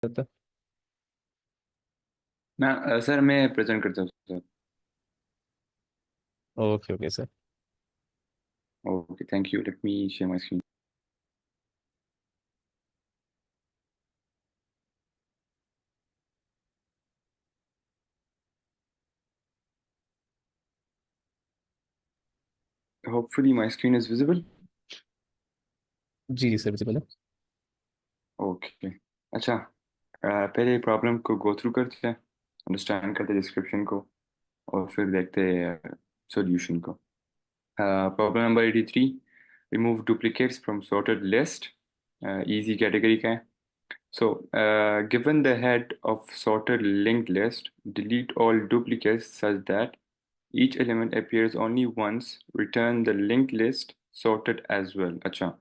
करता। सर मैं प्रेजेंट करता हूँ sir. Okay okay sir. Okay, thank you, let me share my screen. Hopefully my screen is visible. जी sir, बोलो। Okay. अच्छा, पहले प्रॉब्लम को गो थ्रू करते हैं, अंडरस्टैंड करते हैं डिस्क्रिप्शन को, और फिर देखते हैं सॉल्यूशन को। Problem number 83, remove duplicates from sorted list. Easy category का है। So, given the head of sorted linked list, delete all duplicates such that each element appears only once. Return the linked list sorted as well. अच्छा,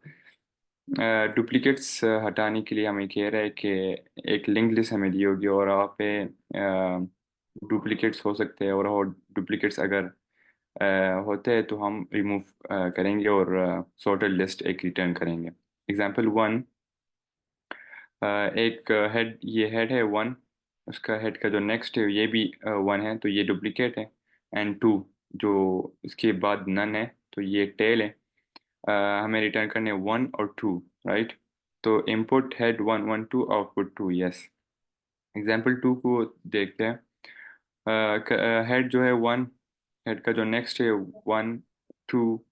duplicates हटाने के लिए हमें कह रहा है कि एक लिंक लिस्ट हमें दी होगी और वहाँ पे डुप्लीकेट्स हो सकते हैं, और डुप्लीकेट्स अगर होते हैं तो हम रिमूव करेंगे और सॉर्टेड लिस्ट एक रिटर्न करेंगे। एग्जांपल वन, एक हेड, ये हेड है वन, उसका हेड का जो नेक्स्ट है ये भी वन है, तो ये डुप्लीकेट है। एंड टू, जो इसके बाद नन है, तो ये टेल है। हमें रिटर्न करने वन और टू, राइट। तो input head one one two, output two, yes. Example two को देखते हैं। हेड जो है वन, हेड का जो नेक्स्ट है वन, टू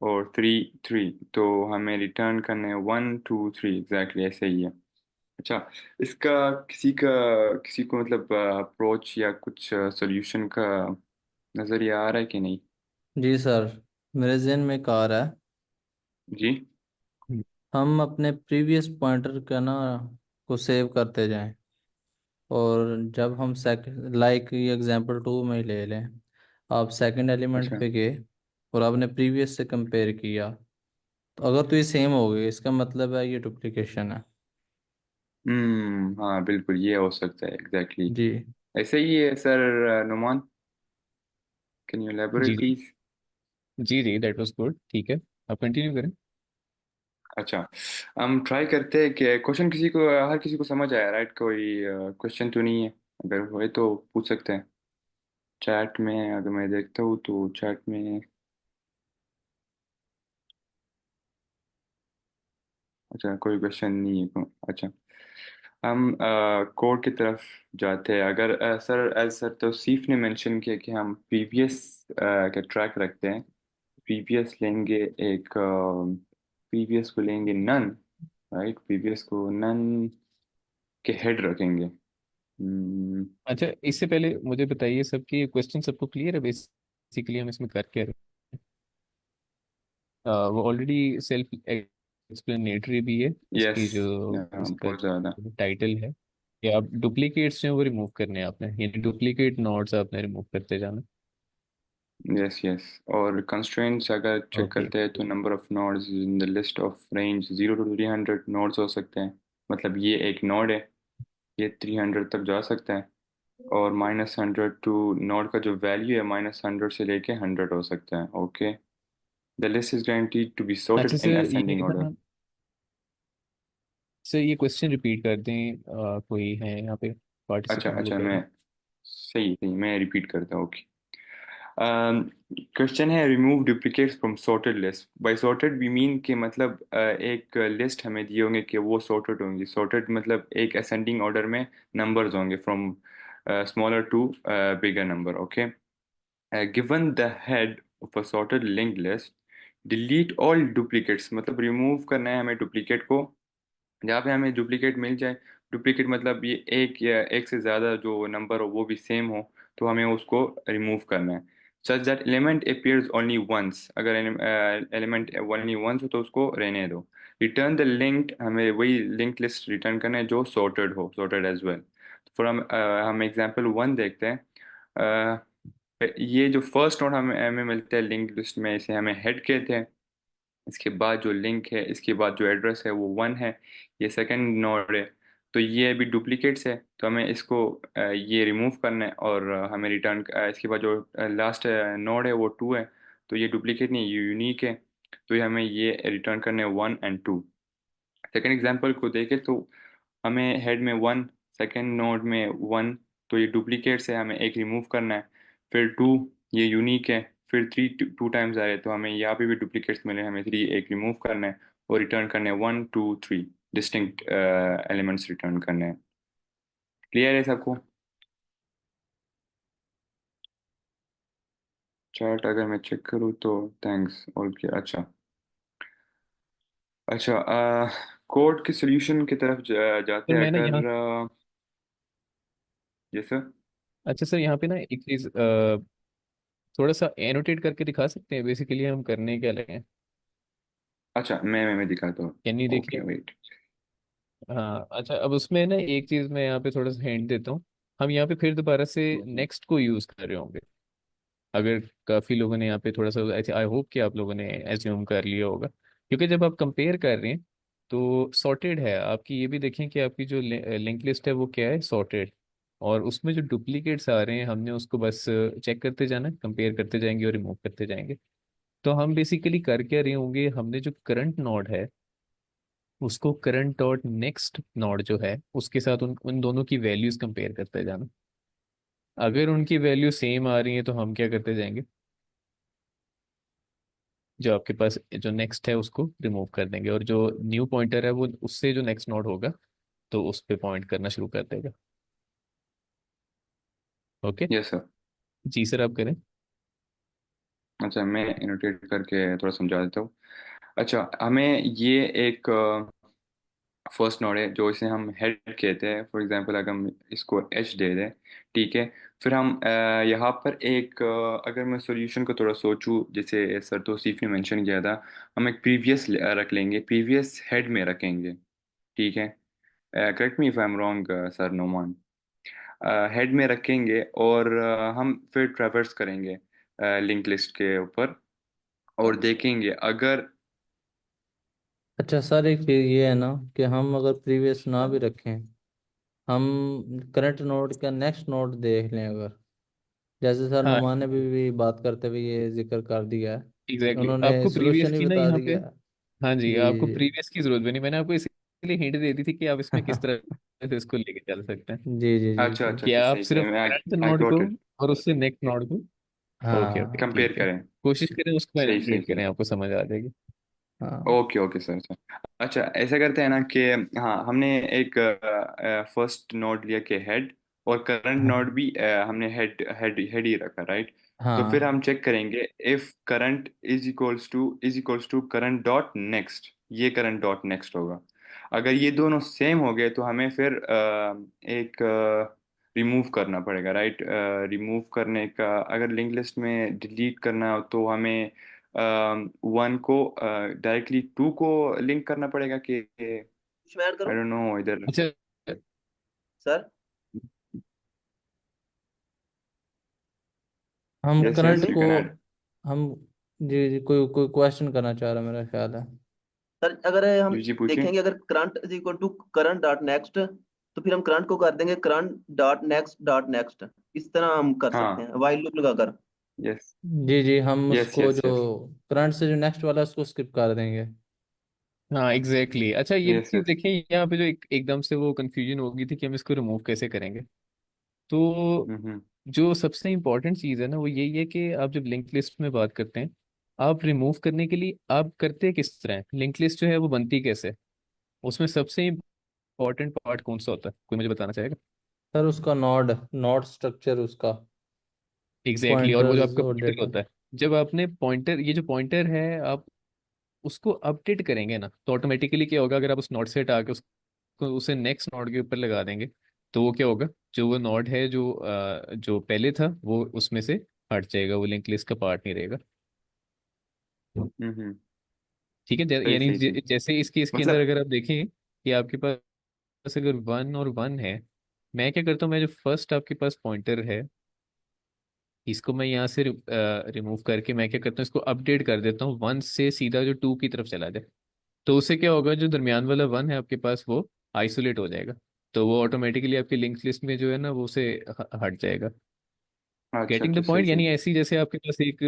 और थ्री, थ्री, तो हमें रिटर्न करने हैं वन टू थ्री, एग्जैक्टली ऐसे ही है। अच्छा, इसका किसी को मतलब अप्रोच या कुछ सॉल्यूशन का नजरिया आ रहा है कि नहीं? जी सर, मेरे जहन में एक आ रहा है। जी। हम अपने प्रीवियस पॉइंटर का ना को सेव करते जाएं, और जब हम सेकंड लाइक ये एग्जांपल टू में ही ले लें, आप सेकंड एलिमेंट अच्छा। पे गए और आपने प्रीवियस से कंपेयर किया, तो अगर तो ये सेम हो गई इसका मतलब है ये डुप्लीकेशन है। हाँ बिल्कुल, ये हो सकता है एग्जैक्टली जी। ऐसे ही है सर। नुमान, कैन यू जी एलेबोरेट जी। प्लीज? जी जी, दैट वाज गुड। ठीक है, आप कंटिन्यू करें। अच्छा, हम ट्राई करते हैं कि क्वेश्चन किसी को, हर किसी को समझ आया, राइट? कोई क्वेश्चन तो नहीं है? अगर होए तो पूछ सकते हैं चैट में। अगर मैं देखता हूँ तो चैट में, अच्छा कोई क्वेश्चन नहीं है। अच्छा, हम कोड की तरफ जाते हैं। अगर सर, एज सर तौसीफ ने मेंशन किया कि हम प्रीवियस का ट्रैक रखते हैं। प्रीवियस लेंगे, एक प्रीवियस को लेंगे नन, राइट। प्रीवियस को नन के हेड रखेंगे। अच्छा, इससे पहले मुझे बताइए सब कि क्वेश्चन सबको क्लियर है? बेसिकली हम इसमें कर क्या रहे हैं? वो ऑलरेडी सेल्फ एक्सप्लेनेटरी भी है यस, इसकी, जो इसका बहुत ज़्यादा। टाइटल है। कि आप डुप्लीकेट्स जो है वो रिमूव करने हैं आपने, यानी डुप्लीकेट नोड्स आपने रिमूव करते जाना। यस यस, और कंस्ट्रेंट्स अगर चेक ओके। करते हैं तो number of nodes in the list of range 0 to 300 nodes हो सकते हैं। मतलब ये एक नोड है, ये 300 तक जा सकता है। और -100 टू, नोड का जो वैल्यू है -100 से लेके 100 हो सकता है। Okay, the list is guaranteed to be अच्छा sorted in सर, ascending ये order। ना, सर ये क्वेश्चन रिपीट कर दें। कोई है यहाँ पे अच्छा पार्टिसिपेंट जो अच्छा, कह रहे मैं हैं? सही सही मैं रिपीट करता हूँ। ओके, क्वेश्चन है, remove duplicates from sorted list. By sorted we mean कि मतलब एक लिस्ट हमें दिए होंगे कि वो सॉर्टेड होंगी। सॉर्टेड मतलब एक असेंडिंग ऑर्डर में नंबर्स होंगे, from smaller to bigger number. Okay, given the head of a sorted linked list, delete all duplicates, मतलब रिमूव करना है हमें डुप्लीकेट को। जहाँ पे हमें डुप्लीकेट मिल जाए, डुप्लीकेट मतलब ये एक या एक से ज़्यादा जो नंबर हो वो भी सेम हो, तो हमें उसको रिमूव करना है। Such that element appears only once, अगर एलिमेंट ओनली वंस हो तो उसको रहने दो। रिटर्न द लिंक्ड, हमें वही लिंक लिस्ट रिटर्न करना है जो सॉर्टेड हो, सॉर्टेड एज वेल। फॉर हम एग्जाम्पल वन देखते हैं। ये जो फर्स्ट नोड हमें हमें मिलता है लिंक लिस्ट में, इसे हमें हेड कहते हैं। इसके बाद जो लिंक है, इसके बाद जो एड्रेस है वो वन है। ये सेकंड नोड है, तो ये अभी डुप्लीकेट्स है, तो हमें इसको ये रिमूव करना है। और हमें रिटर्न, इसके बाद जो लास्ट नोड है वो टू है, तो ये डुप्लीकेट नहीं, ये यूनिक है, तो ये हमें ये रिटर्न करना है one and two. Second example को देखें तो हमें हेड में 1, सेकंड नोड में 1, तो ये डुप्लीकेट्स है, हमें एक रिमूव करना है। फिर 2, ये यूनिक है। फिर 3 टू टाइम्स आए तो हमें यहाँ पे भी डुप्लीकेट्स मिले, हमें 3 एक रिमूव करना है और रिटर्न करने हैं 1 2 3 डिस्टिंक्ट एलिमेंट्स रिटर्न करने हैं। क्लियर है सबको? चैट अगर मैं चेक करूँ तो थैंक्स ऑल क्लियर। अच्छा अच्छा, कोड के सॉल्यूशन की तरफ जाते सर हैं मैं ना यहाँ, अगर ये सर। अच्छा सर यहाँ पे ना एक चीज थोड़ा सा एनोटेट करके दिखा सकते हैं बेसिकली हम करने क्या लगे हैं? अच्छा, मैं दिखाता हूँ। कैन यू देखिए? Okay wait. हाँ अच्छा, अब उसमें ना एक चीज मैं यहाँ पे थोड़ा सा हिंट देता हूँ। हम यहाँ पे फिर दोबारा से नेक्स्ट को यूज कर रहे होंगे। अगर काफी लोगों ने यहाँ पे थोड़ा सा ऐसे, आई होप कि आप लोगों ने एज्यूम कर लिया होगा, क्योंकि जब आप कंपेयर कर रहे हैं तो सॉर्टेड है आपकी, ये भी देखें कि आपकी जो लिंक लिस्ट है वो क्या है, सॉर्टेड। और उसमें जो डुप्लीकेट्स आ रहे हैं हमने उसको बस चेक करते जाना, कंपेयर करते जाएंगे और रिमूव करते जाएंगे। तो हम बेसिकली कर क्या रहे होंगे, हमने जो करंट नोड है उसको करंट डॉट नेक्स्ट नोड जो है उसके साथ उन उन दोनों की वैल्यूज कंपेयर करते जाना। अगर उनकी वैल्यू सेम आ रही है तो हम क्या करते जाएंगे, जो आपके पास जो नेक्स्ट है उसको रिमूव कर देंगे, और जो न्यू पॉइंटर है वो उससे जो नेक्स्ट नोड होगा तो उस पे पॉइंट करना शुरू कर देगा। ओके। Yes sir. जी सर, आप करें। अच्छा, मैं इनोटेट करके थोड़ा समझा देता हूँ। अच्छा, हमें ये एक फर्स्ट नोड है जो इसे हम हेड कहते हैं। फॉर एग्जांपल अगर हम इसको एच दे दें, ठीक है। फिर हम यहाँ पर एक अगर मैं सॉल्यूशन को थोड़ा सोचूं, जैसे सर तौसीफ ने मेंशन किया था, हम एक प्रीवियस रख लेंगे, प्रीवियस हेड में रखेंगे, ठीक है। Correct me if I am wrong sir Noman. Head में रखेंगे और हम फिर ट्रैवर्स करेंगे लिंक लिस्ट के ऊपर और देखेंगे अगर। अच्छा सर, एक चीज़ ये है ना कि हम अगर प्रीवियस ना भी रखें, हम करंट नोड का नेक्स्ट नोड देख लें अगर, जैसे सर हाँ नुमान ने भी बात करते हुए ये जिक्र कर दिया है, एग्जैक्टली उन्होंने आपको प्रीवियस सोल्यूशन ही की ना बता यहाँ पे, दिया है। हाँ जी जी आपको जी प्रीवियस की जरूरत भी नहीं, मैंने आपको इसीलिए हिंट दे दी थी कि आप इसमें किस तरह से इसको लेके चल सकते हैं। जी जी जी अच्छा जी। अच्छा कि अच्छा, आप सही सिर्फ सही, मैं करंट आई नोड को गॉट इट। और उससे नेक्स्ट नोड को, ओके ओके हाँ कंपेयर ठीक है, करें। कोशिश करें उसको सही सही एनोटेट सही। करें, आपको समझ आ जाएगी। हाँ ओके ओके सर सर। अच्छा, ऐसा करते हैं ना कि हाँ, हमने एक फर्स्ट नोड लिया कि हेड, और करंट हाँ नोड भी हमने हेड हेड हेड ही रखा, राइट। तो फिर हाँ। हम चेक करेंगे if current is equals to current dot next, ये करंट डॉट नेक्स्ट होगा। अगर ये दोनों सेम हो गए तो हमें फिर एक रिमूव करना पड़ेगा, राइट। रिमूव करने का, अगर लिंक लिस्ट में डिलीट करना हो तो हमें 1 को डायरेक्टली 2 को लिंक करना पड़ेगा कि इसमें ऐड आई करूं डोंट नो इधर। अच्छा सर? हम यस करंट यस, जी यू को, कैन ऐड। हम, जी जी, कोई कोई क्वेश्चन करना चाह रहा है मेरा ख्याल है। सर, अगर हम जी जी पूछिए। देखेंगे, अगर current is equal to current dot next, तो फिर हम करंट को कर देंगे करंट डॉट नेक्स्ट। इस तरह हम कर सकते हाँ। हैं वाइल लूप लगाकर। यस जी जी, हम यस उसको यस जो यस करंट से जो नेक्स्ट वाला है उसको स्किप कर देंगे। हाँ एग्जैक्टली exactly। अच्छा ये यस चीज यस। देखिए, यहाँ पे जो एकदम से वो कंफ्यूजन हो गई थी कि हम इसको रिमूव कैसे करेंगे। तो हम्म। जो सबसे इम्पोर्टेंट चीज़ है ना वो यही है कि आप जब लिंक लिस्ट में बात करते हैं, आप रिमूव करने के लिए आप करते किस तरह हैं? लिंक लिस्ट जो है वो बनती कैसे है? उसमें सबसे इम्पोर्टेंट पार्ट कौन सा होता है, कोई मुझे बताना चाहेगा? सर उसका नोड, नोड स्ट्रक्चर उसका, एग्जैक्टली exactly। और वो जो पॉइंटर्स आपका और पॉइंटर डेटा। होता है, जब आपने पॉइंटर, ये जो पॉइंटर है आप उसको अपडेट करेंगे ना तो ऑटोमेटिकली क्या होगा, अगर आप उस नोड से हटा के उसको उसे नेक्स्ट नोड के ऊपर लगा देंगे तो वो क्या होगा, जो वो नोड है जो पहले था वो उसमें से हट जाएगा, वो लिंक लिस्ट का पार्ट नहीं रहेगा। हम्म। ठीक है, सही यानी सही सही। जैसे इस केस के अंदर मतलब अगर आप देखें कि आपके पास अगर 1 और 1 है, मैं क्या करता हूँ, मैं जो फर्स्ट आपके पास पॉइंटर है इसको मैं यहाँ से रिमूव करके मैं क्या करता हूँ, इसको अपडेट कर देता हूँ 1 से सीधा जो 2 की तरफ चला जाए। तो उससे क्या होगा, जो दरमियान वाला 1 है आपके पास वो आइसोलेट हो जाएगा, तो वो ऑटोमेटिकली आपकी लिंक्स लिस्ट में जो है ना वो उसे हट जाएगा। अच्छा गेटिंग अच्छा, द सही पॉइंट, सही। यानी ऐसी जैसे आपके पास एक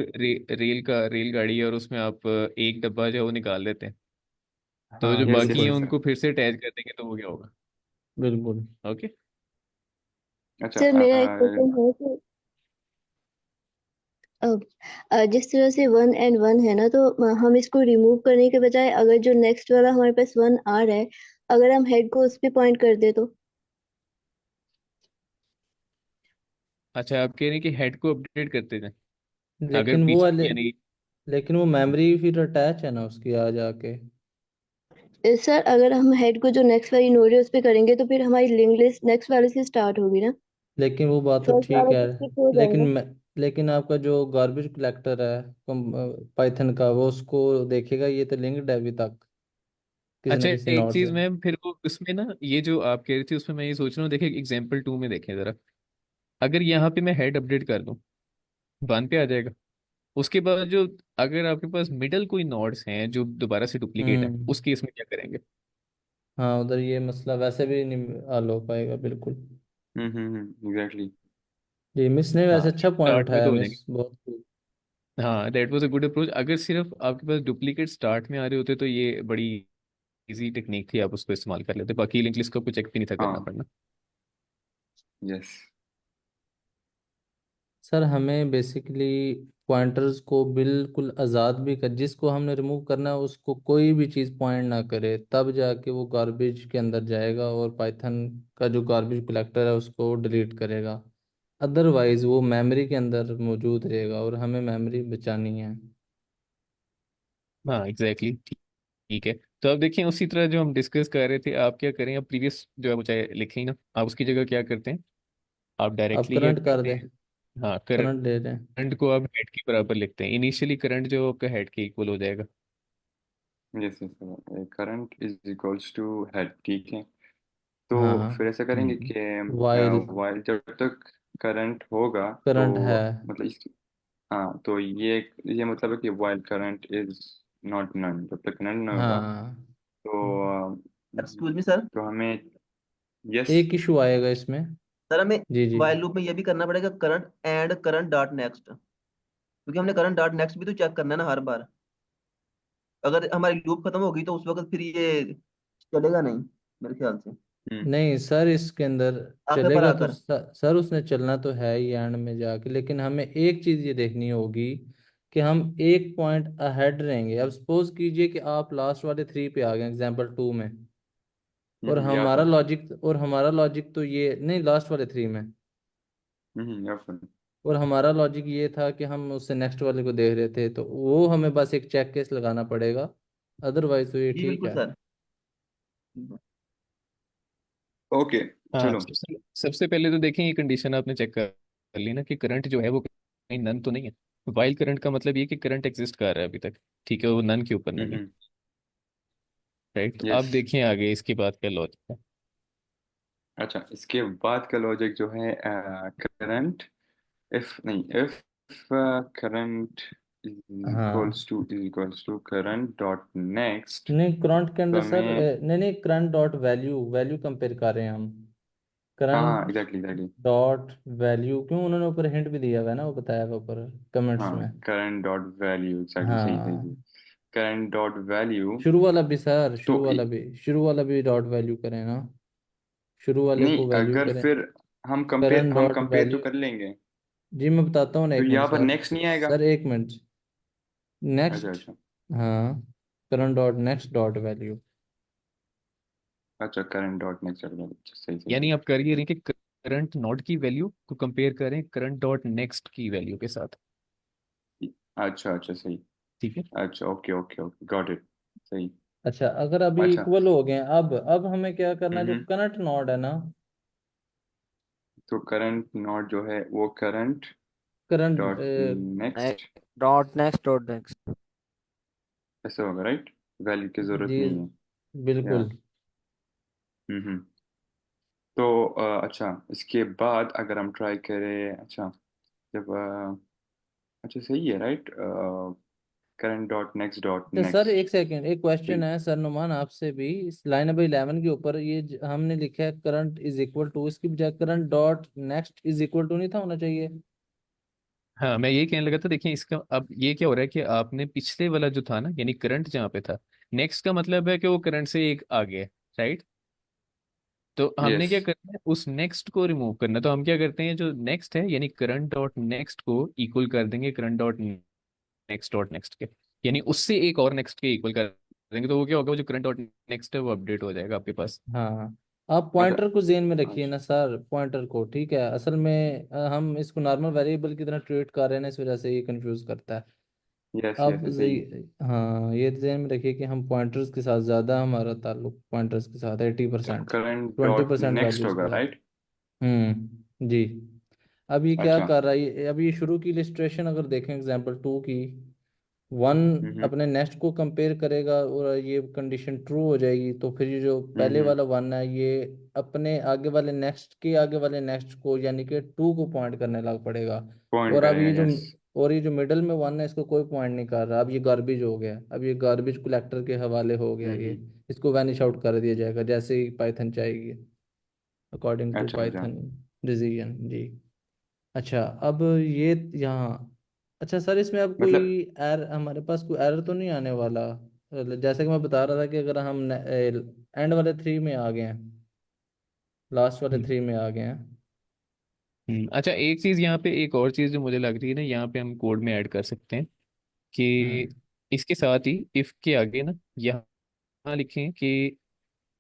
रेलगाड़ी है और उसमें आप एक डब्बा जो है वो निकाल देते हैं, तो जो हाँ यस बाकी यस है बिल्कुल। Yes sir. उनको फिर से अटैच कर देंगे तो वो क्या होगा। बिल्कुल। ओके। अच्छा सर मेरा एक क्वेश्चन है कि अब जिस तरह से 1 and 1 है ना, तो हम इसको रिमूव करने के बजाय अगर जो नेक्स्ट वाला हमारे पास 1 आ रहा है, अगर हम हेड को उस पे पॉइंट कर दे तो। अच्छा, आप कह रहे हैं कि हेड को अपडेट करते जाएं, अगर लेकिन वो पीछे वाले यानी। लेकिन वो मेमोरी फिर अटैच है ना उसकी आ जाके। सर अगर हम हेड को जो नेक्स्ट वाली नोड है उस पे करेंगे तो फिर हमारी लिंक लिस्ट नेक्स्ट वाले से स्टार्ट होगी ना। लेकिन वो बात तो फर्स्ट ठीक वाला है। तो स्किप हो लेकिन जाएगा। लेकिन आपका जो गार्बेज कलेक्टर है पाइथन का, वो उसको देखेगा ये तो लिंक्ड है अभी तक किसी अच्छा, न किसी एक नोड चीज से। मैं फिर को उसमें ना, ये जो आप कह रही थी उसमें मैं ये सोच रहा हूँ, देखिए एग्जाम्पल 2 में देखें जरा। अगर यहाँ पे मैं हेड अपडेट कर दूं, 1 पे आ जाएगा। उसके बाद जो, अगर आपके पास मिडल कोई नोड्स हैं जो दोबारा से डुप्लीकेट है, हम्म। उस केस में क्या करेंगे? हाँ, उधर ये मसला वैसे भी नहीं हल हो पाएगा बिल्कुल। एग्जैक्टली। जी, मिस ने हाँ, वैसे अच्छा पॉइंट स्टार्ट में उठाया, तो हो जाएंगे। मिस बहुत good। हाँ, that was a good approach. अगर सिर्फ आपके पास डुप्लीकेट स्टार्ट में आ रहे होते तो ये बड़ी इजी टेक्निक थी, आप उसको इस्तेमाल कर लेते, बाकी लिंक लिस्ट को कुछ चेक भी नहीं था करना हाँ। पड़ना। यस। सर हमें बेसिकली पॉइंटर्स को बिल्कुल आज़ाद भी कर, जिसको हमने रिमूव करना है उसको कोई भी चीज़ पॉइंट ना करे, तब जाके वो गार्बेज के अंदर जाएगा और पाइथन का जो गार्बेज कलेक्टर है उसको डिलीट करेगा। अदरवाइज वो मेमोरी के अंदर मौजूद रहेगा और हमें मेमोरी बचानी है। हाँ एग्जैक्टली, ठीक है। तो अब देखिए, उसी तरह जो हम डिस्कस कर रहे थे, आप क्या करें, अब प्रीवियस जो है वो चाहे लिखें ही ना, आप उसकी जगह क्या करते हैं, आप अब डायरेक्टली क्या करंट कर करते दें। हैं? हाँ, करंट ले लें। करंट को आप हेड के बराबर लिखते हैं, इनिशियली करंट जो आपका हेड के इक्वल हो जाएगा। Yes yes. Current is equals to head, ठीक है। तो हाँ। फिर ऐसा करेंगे कि वाइल वाइल जब तक करंट होगा तो करंट है। मतलब इस, हाँ तो ये मतलब है कि while current is not none, जब तक नन नहीं होगा हाँ। तो एक्सक्यूज मी सर। तो हमें यस। एक इशू आएगा इसमें। सर हमें जी जी। वाइल लूप में ये भी करना पड़ेगा, current and current dot next, क्योंकि हमने करंट डॉट नेक्स्ट भी तो चेक करना है ना हर बार। अगर हमारी लूप खत्म होगी तो उस वक्त फिर ये चलेगा नहीं मेरे ख्याल से, हम्म नहीं सर, इसके अंदर आखिर पर चलेगा तो आकर। सर उसने चलना तो है ही एंड में जाके, लेकिन हमें एक चीज़ ये देखनी होगी कि हम एक पॉइंट अहेड रहेंगे। अब सपोज कीजिए कि आप लास्ट वाले 3 पे आ गए एग्जाम्पल 2 में, या फिर और हमारा लॉजिक तो ये नहीं, लास्ट वाले 3 में। या फिर और हमारा लॉजिक ये था कि हम उससे नेक्स्ट वाले को देख रहे थे, तो वो हमें बस एक चेक केस लगाना पड़ेगा, अदरवाइज तो ये जी ठीक बिल्कुल है। सर। ओके हाँ, चलो। सबसे सबसे पहले तो देखें, ये कंडीशन आपने चेक कर ली ना कि करंट जो है वो कहीं नन तो नहीं है। वाइल करंट का मतलब ये कि करंट एग्जिस्ट कर रहा है अभी तक, ठीक है, वो नन के ऊपर नहीं है। हम्म। Right, yes. अब देखें आगे इसके बाद क्या लॉजिक है। अच्छा, इसके बाद का लॉजिक जो है करंट, इफ नहीं इफ करंट हाँ। Is equals to current dot next. नहीं, करंट के तो अंदर सर हमें, नहीं नहीं, current dot value value compare कर रहे हैं हम। हाँ हाँ current exactly exactly. Dot value क्यों, उन्होंने ऊपर हिंट भी दिया हुआ है ना, वो बताया हुआ ऊपर कमेंट्स हाँ में। करंट डॉट वैल्यू एग्जैक्टली, सही सही सही। हाँ, करंट डॉट वैल्यू। शुरू वाला भी सर, तो शुरू वाला भी डॉट वैल्यू करें ना, शुरू वाले नहीं, को वैल्यू अगर करें। फिर करंट हम डॉट कंपेयर तो वैल्यू। कर लेंगे, जी मैं बताता हूँ ना, तो एक मिनट यहाँ पर सर। नेक्स्ट नहीं आएगा। सर एक मिनट। अच्छा नेक्स्ट। अच्छा। हाँ, current dot next dot value. अच्छा करंट डॉट नेक्स्ट, अच्छा सही सही यानी सही। आप कर ये रहे हैं कि करंट नोड की वैल्यू को कंपेयर करें करंट डॉट नेक्स्ट की वैल्यू के साथ। अच्छा अच्छा सही। ठीक है। अच्छा okay okay okay got it. सही। अच्छा, अगर अभी अच्छा। इक्वल हो गए हैं, अब हमें क्या करना है, जो हम्म। करंट नोड है ना, तो करंट नॉट जो है वो current dot current. Next dot next dot next. ऐसे होगा, राइट? वैल्यू की जरूरत जी नहीं है। या बिल्कुल। हम्म। तो अच्छा, इसके बाद अगर हम ट्राई करें, अच्छा जब अच्छा सही है, right? Current dot next dot तो सर एक नेक्स्ट। सेकेंड, एक क्वेश्चन है सर नुमान आपसे भी, इस लाइन नंबर 11 के ऊपर ये हमने लिखा है करंट इज इक्वल टू, इसकी बजाय current dot next is equal to नहीं था होना चाहिए? हाँ, मैं ये कहने लगा था, देखिए इसका अब ये क्या हो रहा है कि आपने पिछले वाला जो था ना, यानी करंट जहाँ पे था, नेक्स्ट का मतलब है कि वो करंट से एक आगे है, राइट। तो हमने यस। क्या करना है, उस नेक्स्ट को रिमूव करना है। तो हम क्या करते हैं, जो नेक्स्ट है यानी करंट डॉट नेक्स्ट को इक्वल कर देंगे करंट डॉट नेक्स्ट के, यानी उससे एक और नेक्स्ट के इक्वल कर देंगे। तो वो क्या होगा, वो जो करंट डॉट नेक्स्ट है वो अपडेट हो जाएगा आपके पास। हाँ, आप अच्छा। पॉइंटर को जेन में रखिए अच्छा। ना सर, पॉइंटर को। ठीक है, असल में हम इसको नॉर्मल वेरिएबल की तरह ट्रीट कर रहे हैं ना, इस वजह से ये कंफ्यूज करता है। यस यस अब सही है। हाँ, ये जेन में रखिए कि हम पॉइंटर्स के साथ ज़्यादा हमारा ताल्लुक पॉइंटर्स के साथ 80%, current twenty dot percent next values के होगा, साथ। राइट? जी। अब ये क्या अच्छा। कर रहा है, अब ये शुरू की इलिस्ट्रेशन अगर देखें एग्जांपल 2 की, वन हम्म। अपने नेक्स्ट को कंपेयर करेगा और ये कंडीशन ट्रू हो जाएगी, तो फिर ये जो पहले हम्म। वाला वन है ये अपने आगे वाले नेक्स्ट के आगे वाले नेक्स्ट को यानी कि 2 को पॉइंट करने लग पड़ेगा। पॉइंट और अब करेगा, ये जो यस। और ये जो मिडल में वन है इसको कोई पॉइंट नहीं कर रहा, अब ये गार्बेज हो गया, अब ये गार्बेज कलेक्टर के हवाले हो गया ये, हम्म। इसको वैनिश आउट कर दिया जाएगा जैसे ही पाइथन चाहेगी, अकॉर्डिंग टू अच्छा अच्छा। पाइथन डिसीजन जी। अच्छा, अब ये यहाँ, अच्छा सर इसमें अब कोई मतलब एर हमारे पास कोई एरर तो नहीं आने वाला? जैसे कि मैं बता रहा था कि अगर हम एंड वाले 3 में आ गए हैं, लास्ट वाले हम्म। 3 में आ गए हैं। अच्छा, एक चीज यहाँ पे, एक और चीज जो मुझे लग रही है ना, यहाँ पे हम कोड में ऐड कर सकते हैं कि हम्म इसके साथ ही इफ के आगे ना यहाँ लिखें कि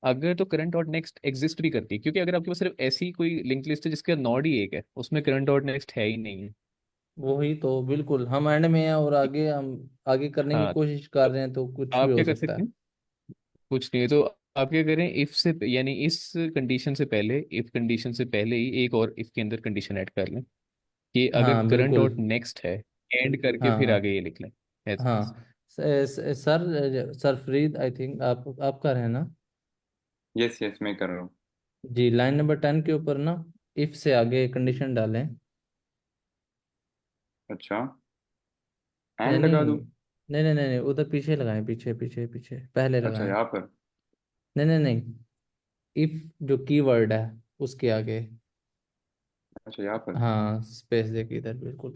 अगर तो करंट डॉट नेक्स्ट एग्जिस्ट भी करती है, क्योंकि अगर आपके पास सिर्फ ऐसी कोई लिंक लिस्ट है जिसका नॉड ही एक है, उसमें करंट डॉट नेक्स्ट है ही नहीं है। वही तो, बिल्कुल हम एंड में हैं और आगे हम आगे करने की हाँ, कोशिश कर तो रहे हैं तो कुछ भी आप हो क्या कर सकता सकते है। हैं, कुछ नहीं है तो आप क्या करें, इफ से यानी इस कंडीशन से पहले, इफ कंडीशन से पहले ही एक और इफ के अंदर कंडीशन ऐड कर लें कि अगर हाँ करंट बिल्कुल। डॉट नेक्स्ट है, एंड करके फिर हाँ आगे ये लिख लें as it is। हाँ। सर सरफरीद आई थिंक आप कर रहे हैं ना? यस यस, मैं कर रहा हूँ। जी, लाइन नंबर 10 के ऊपर ना इफ से आगे कंडीशन डालें। अच्छा, नहीं एंड लगा नहीं दूँ? नहीं नहीं नहीं नहीं, उधर पीछे लगाएं, पीछे पीछे पीछे पहले अच्छा, लगाएं। यहाँ पर। नहीं नहीं नहीं, इफ जो कीवर्ड है उसके आगे। अच्छा, यहाँ पर। हाँ, स्पेस देखिए इधर बिल्कुल,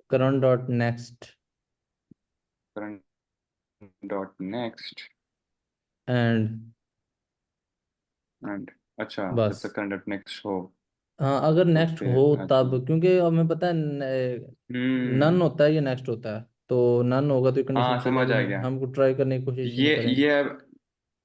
current dot next current dot next and and. अच्छा, जब तक बस। करंट डॉट नेक्स्ट हो हाँ, अगर तो नेक्स्ट फिर हो अच्छा। तब, क्योंकि हमें पता है हम्म। नन होता है, ये नेक्स्ट होता है, तो नन होगा तो कंडीशन हाँ, समझ चलेगी आ नहीं, गया। हमको ट्राई करने की कोशिश ही नहीं करेंगे। ये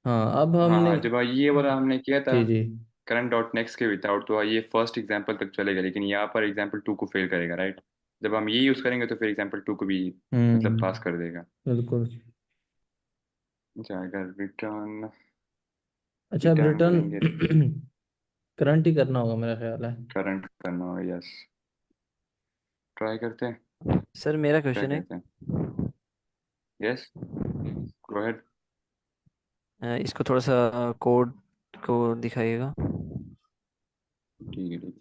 हाँ, अब हाँ हमने हाँ, जब ये वाला हमने किया था जी जी। करंट डॉट नेक्स्ट के विदाउट, तो ये फर्स्ट एग्जांपल तक चलेगा, लेकिन यहाँ पर एग्जांपल टू को फेल करेगा, राइट? जब हम ये यूज़ करेंगे तो फिर एग्जांपल टू को भी मतलब पास हम्म, कर देगा। बिल्कुल। जाएगा रिटर्न। अच्छा, अब रिटर्न रिटर्न करेंगे। करंट ही करना होगा मेरा ख्याल है। करंट करना होगा, यस। ट्राई करते हैं। सर मेरा क्या क्वेश्चन है, कहते हैं? Yes, go ahead. इसको थोड़ा सा कोड को दिखाइएगा। ठीक है ठीक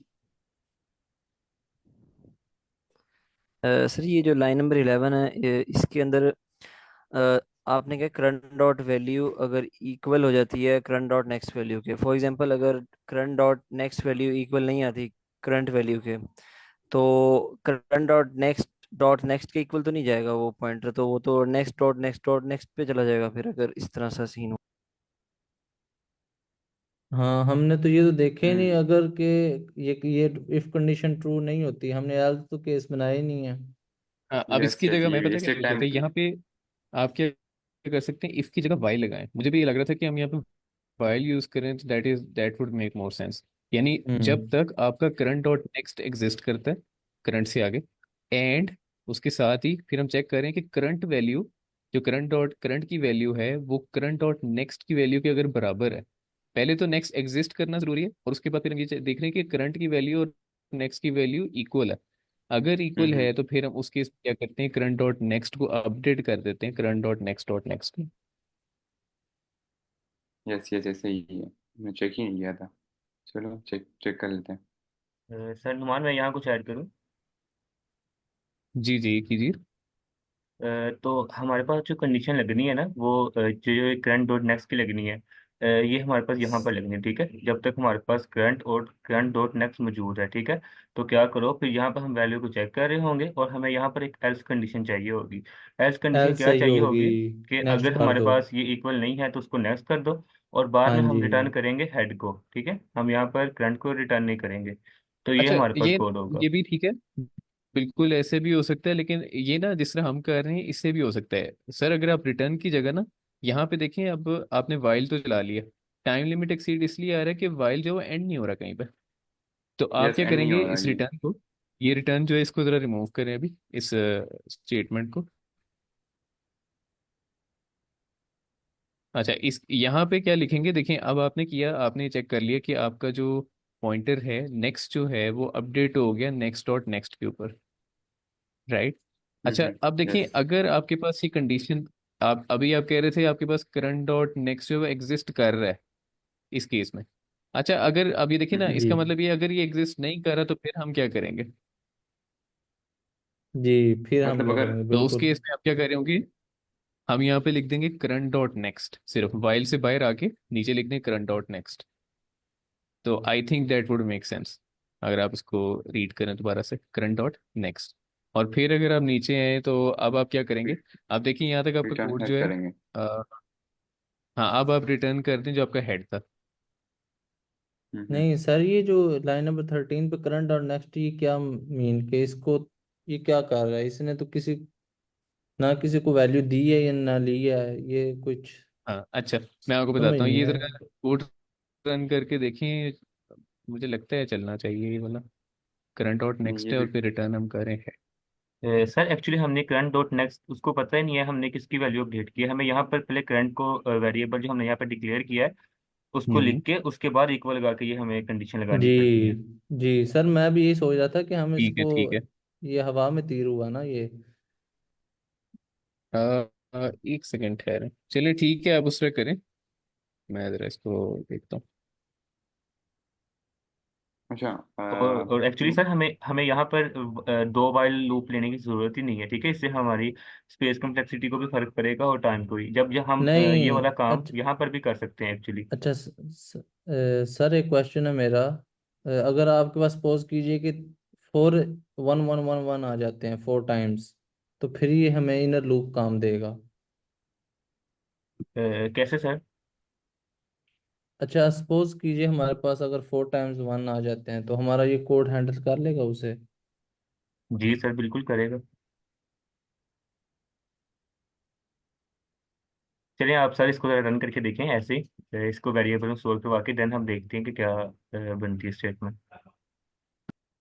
है। सर ये जो लाइन नंबर 11 है, इसके अंदर आपने क्या, करंट डॉट वैल्यू अगर इक्वल हो जाती है करंट डॉट नेक्स्ट वैल्यू के, फॉर एग्जांपल अगर current dot next value equal नहीं आती करंट वैल्यू के, तो करंट डॉट नेक्स्ट के इक्वल तो नहीं जाएगा वो पॉइंटर, तो वो तो नेक्स्ट डॉट नेक्स्ट पे चला जाएगा फिर, अगर इस तरह सा सीन हो। हाँ, हमने तो ये तो देखे ही नहीं, हम्म। अगर के ये इफ कंडीशन ट्रू नहीं होती, हमने यार तो केस बनाया ही नहीं है। हाँ, अब यस इसकी यस, जगह मैं ये पता क्या इसलिए सोच रहा टाइम। था यहाँ पे, आप क्या कर सकते हैं, इफ की जगह वाई लगाएं। मुझे भी ये लग रहा था कि हम यहाँ पे वाइल यूज करें तो that would make more sense. यानी जब हम्म तक आपका करंट डॉट नेक्स्ट एग्जिस्ट करता है, करंट से आगे, एंड उसके साथ ही फिर हम चेक करें कि करंट वैल्यू, जो करंट की वैल्यू है वो करंट डॉट नेक्स्ट की वैल्यू के अगर बराबर है, पहले तो नेक्स्ट एग्जिस्ट करना जरूरी है, और उसके बाद फिर हम ये देख रहे हैं कि करंट की वैल्यू और नेक्स्ट की वैल्यू इक्वल है। अगर इक्वल हम्म। है तो फिर हम उस केस क्या करते हैं, करंट डॉट नेक्स्ट को अपडेट कर देते हैं करंट डॉट नेक्स्ट में। यस यस, ऐसे ही है। मैं चेक ही नहीं किया था। चलो चेक चेक कर लेते हैं। सर नुमान, मैं यहाँ कुछ ऐड करूँ? जी जी कीजिए। तो हमारे पास जो कंडीशन लगनी है ना, वो जो करंट डॉट नेक्स्ट की लगनी है, ये हमारे पास यहाँ पर लगनी है, ठीक है? जब तक हमारे पास करंट डॉट नेक्स्ट मौजूद है, ठीक है? तो क्या करो, फिर यहाँ पर हम वैल्यू को चेक कर रहे होंगे और हमें यहाँ पर एक एल्स कंडीशन चाहिए होगी। एल्स कंडीशन एल क्या सही चाहिए होगी, होगी कि नेक्स्ट अगर कर हमारे दो। पास ये इक्वल नहीं है तो उसको नेक्स्ट कर दो, और बाद हाँ में हम जी। रिटर्न करेंगे हेड को, ठीक है, हम यहाँ पर करंट को रिटर्न नहीं करेंगे। तो ये अच्छा, हमारे पास ये कोड होगा। ये भी ठीक है, बिल्कुल ऐसे भी हो सकता है, लेकिन ये ना जिस तरह हम कर रहे हैं इससे भी हो सकता है सर। अगर आप रिटर्न की जगह ना यहाँ पे देखें, अब आपने वाइल तो चला लिया, टाइम लिमिट एक्सीड इसलिए आ रहा है कि वाइल जो एंड नहीं हो रहा कहीं पे। तो आप यस, क्या एंड नहीं करेंगे हो रहा इस जी। रिटर्न को, ये रिटर्न जो है इसको जरा रिमूव करें अभी, इस स्टेटमेंट को। अच्छा, इस यहाँ पे क्या लिखेंगे देखें, अब आपने किया, आपने चेक कर लिया कि आपका जो पॉइंटर है नेक्स्ट जो है वो अपडेट हो गया नेक्स्ट डॉट नेक्स्ट के ऊपर, राइट। अच्छा, अब देखिए यस। अगर आपके पास ये कंडीशन, आप अभी आप कह रहे थे आपके पास करंट डॉट नेक्स्ट जो है एग्जिस्ट कर रहा है इस केस में। अच्छा, अगर अब ये देखिए ना, जी इसका मतलब ये अगर ये एग्जिस्ट नहीं कर रहा तो फिर हम क्या करेंगे? जी, फिर हम मतलब क्या अगर करेंगे, तो उस बिल्कुल। केस में आप क्या करेंगे, हम यहाँ पे लिख देंगे करंट डॉट नेक्स्ट, सिर्फ वाइल से बाहर आके नीचे लिख दें करंट डॉट नेक्स्ट। तो I think that would make sense अगर आप इसको रीड करें दोबारा से, करंट डॉट नेक्स्ट। और फिर अगर आप नीचे आए तो अब आप क्या करेंगे, आप देखिए यहाँ तक आपका रिटर्न कोड हेड जो है, करेंगे। हाँ अब आप रिटर्न कर दें जो आपका हेड था। हम्म। नहीं सर, ये जो लाइन नंबर 13 पे करंट और नेक्स्ट, ये क्या मीन के इसको, ये क्या कर रहा है? इसने तो किसी, ना किसी को वैल्यू दी है या ना ली है, ये कुछ हाँ अच्छा, मैं आपको समझ बताता हूँ, नहीं ये आया। जरा कोड रन करके देखें, मुझे लगता है चलना चाहिए ये वाला। करंट डॉट नेक्स्ट ये है भी। और फिर रिटर्न हम करें है। सर एक्चुअली हमने करंट डॉट नेक्स्ट, उसको पता ही नहीं है हमने किसकी वैल्यू अपडेट की है। हमें यहाँ पर पहले करंट को, वेरिएबल जो हमने यहाँ पर डिक्लेयर किया है, उसको हम्म, लिख के उसके बाद इक्वल लगा के ये हमें कंडीशन लगानी जी पड़ती है। जी सर, मैं भी यही सोच रहा था कि हम ठीक है इसको, ठीक है। ये हवा में तीर हुआ ना ये। एक सेकंड ठहरें, चलिए ठीक है, आप उस पर करें, मैं जरा इसको देखता हूँ। अच्छा। और एक्चुअली सर हमें हमें यहाँ पर दो वाइल लूप लेने की जरूरत ही नहीं है, ठीक है। इससे हमारी स्पेस कम्प्लेक्सिटी को भी फर्क पड़ेगा और टाइम को भी, जब हम ये नहीं, वाला काम अच्छा यहाँ पर भी कर सकते हैं एक्चुअली। अच्छा सर, एक क्वेश्चन है मेरा। अगर आपके पास सपोज कीजिए कि 4 1 1 1 1 आ जाते हैं 4 टाइम्स, तो फिर ये हमें इनर लूप काम देगा? कैसे सर? अच्छा, सपोज कीजिए हमारे पास अगर 4 टाइम्स 1 आ जाते हैं, तो हमारा ये कोड हैंडल कर लेगा उसे? जी सर, बिल्कुल करेगा। चलिए आप सर इसको रन करके देखें ऐसे ही, इसको वेरिएबल में स्टोर करवा के देन हम देखते हैं कि क्या बनती है स्टेटमेंट।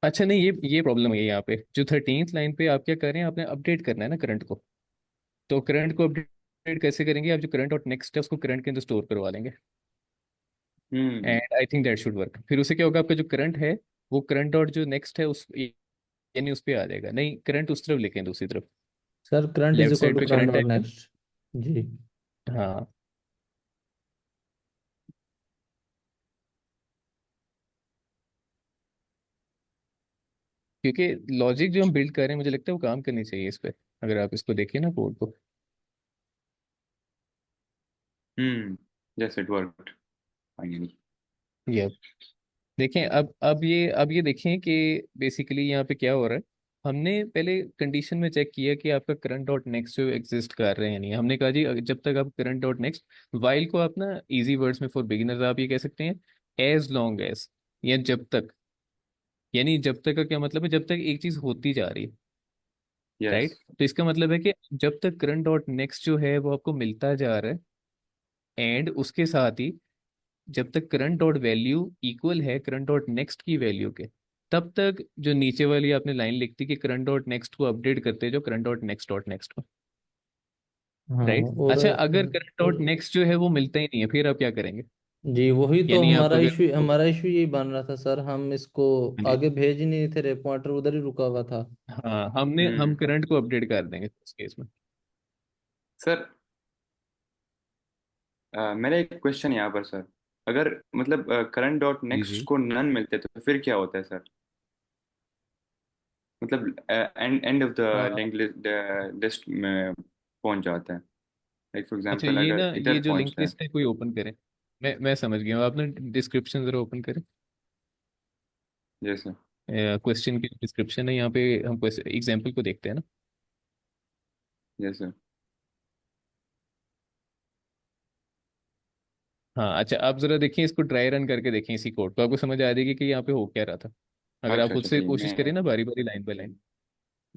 अच्छा नहीं, ये प्रॉब्लम है यहाँ पे, जो 13th लाइन पे आप क्या कर रहे हैं, आपने अपडेट करना है ना करंट को। तो करंट को अपडेट कैसे करेंगे, आप जो करंट और नेक्स्ट है उसको करंट के अंदर स्टोर करवा लेंगे, hmm. And I think that should work. फिर उससे क्या होगा, आपका जो करंट है वो करंट और जो नेक्स्ट है उस, यानी उस पे आ जाएगा, नहीं करंट उस तरफ लिखें, दूसरी तरफ, sir current is left equal side to पे करंट करंट और आएगा। नेक्स्ट। जी। हाँ, क्योंकि लॉजिक जो हम बिल्ड कर रहे हैं मुझे लगता है वो काम करनी चाहिए इस पे, अगर आप इसको देखिए ना कोड को। Hmm. Yes, it worked finally. ये देखें, अब ये देखें कि बेसिकली यहाँ पे क्या हो रहा है। हमने पहले कंडीशन में चेक किया कि आपका करंट डॉट नेक्स्ट जो एग्जिस्ट कर रहे हैं नहीं, हमने कहा जी जब तक आप करंट डॉट नेक्स्ट, वाइल को आप ना इजी वर्ड्स में फॉर बिगिनर्स आप ये कह सकते हैं एज लॉन्ग एज, या जब तक, यानी जब तक का क्या मतलब है, जब तक एक चीज होती जा रही है, यस। राइट। तो इसका मतलब है कि जब तक करंट डॉट नेक्स्ट जो है वो आपको मिलता जा रहा है, एंड उसके साथ ही जब तक करंट डॉट वैल्यू इक्वल है करंट डॉट नेक्स्ट की वैल्यू के, तब तक जो नीचे वाली आपने लाइन लिखती कि करंट डॉट नेक्स्ट को अपडेट करते हैं जो करंट डॉट नेक्स्ट को, हाँ। राइट। और अच्छा, अगर करंट डॉट नेक्स्ट जो है वो मिलता ही नहीं है फिर आप क्या करेंगे? जी, वही तो यानी आप अगर, हमारा इशू यही बन रहा था सर, हम इसको हाँ जी, आगे भेज ही नहीं थे, पॉइंटर उधर ही रुका हुआ था। हाँ हम हम्म। करंट को अपडेट कर देंगे इस केस में। सर, मेरा एक क्वेश्चन यहाँ पर सर, अगर मतलब करंट डॉट जी नेक्स्ट जी। को नन मिलते तो फिर क्या होता है सर? मतलब and end of the link list में पहुंच जाता है। लाइक फॉर अच्छा, एग्जांपल ये ना अगर ये इधर जो लिंक पहुंचता है। लिस्ट है कोई ओपन करे, मैं समझ गया हूँ, आपने डिस्क्रिप्शन जरा ओपन करें, जैसे। क्वेश्चन की डिस्क्रिप्शन है यहाँ पे, हम एग्जाम्पल को देखते हैं ना। जैसे। हाँ अच्छा, आप जरा देखिए इसको ड्राई रन करके देखें इसी कोड को, आपको समझ आ जाएगी कि यहाँ पे हो क्या रहा था। अगर आप अच्छा खुद अच्छा से ठीक, कोशिश मैं करें ना बारी बारी line by line.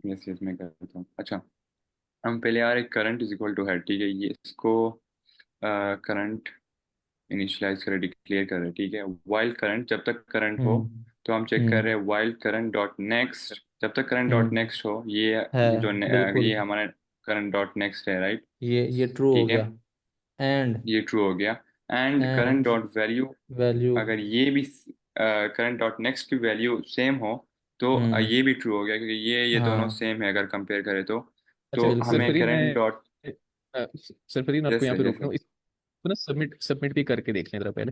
Yes yes मैं करता हूँ। अच्छा, हम पहले यार एक current is equal to head, ठीक है, ये इसको करंट इनिशियलाइज करें, डिक्लेयर करें, ठीक है। वाइल करंट, जब तक करंट हो हम्म तो हम चेक कर रहे हम्म हैं वाइल करंट डॉट नेक्स्ट, जब तक करंट डॉट हम्म नेक्स्ट हो, है ये जो बिल्कुल। ये हमारा करंट डॉट नेक्स्ट है, राइट। ये ट्रू हो ठीक है, गया। एंड ये ट्रू हो गया। And current and dot value, value. अगर ये भी करंट डॉट नेक्स्ट की वैल्यू सेम हो तो हम्म ये भी ट्रू हो गया, क्योंकि ये दोनों हाँ सेम है अगर कंपेयर करें तो। अच्छा तो बिल्कुल। हमें सरफरीन, करंट डॉट, सरफरीन आपको यस यहाँ पे रोक यस रहा हूँ, इसको ना सबमिट सबमिट भी करके देख लें जरा पहले,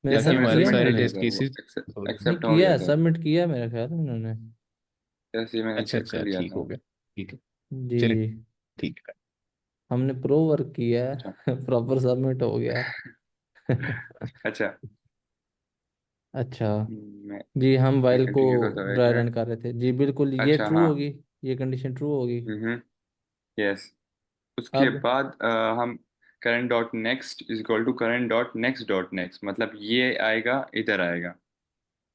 मेरे यस, ख्याल ये ताकि में मैं हमारे किया सबमिट सारे कर मैंने। दिया टेस्ट सर, वो केसेस हो जाए। नहीं एक्सेप्ट हो किया गया है, सर। सबमिट किया है मेरे ख्याल में उन्होंने। यस, ये मैंने अच्छा चेक कर अच्छा लिया ठीक था। हो गया, ठीक है। जी चलिए, जी। ठीक है। हमने प्रो वर्क किया अच्छा है प्रॉपर सबमिट हो गया है अच्छा, अच्छा। मैं जी हम मैं वाइल को कंटिन्यू करता हूँ, एक ड्राई रन मिनट। कर रहे थे जी, बिल्कुल ये अच्छा ट्रू हाँ, होगी। ये कंडीशन ट्रू होगी। Hmm, yes. उसके अब बाद हम current dot next is equal to current dot next dot next, मतलब ये आएगा इधर आएगा,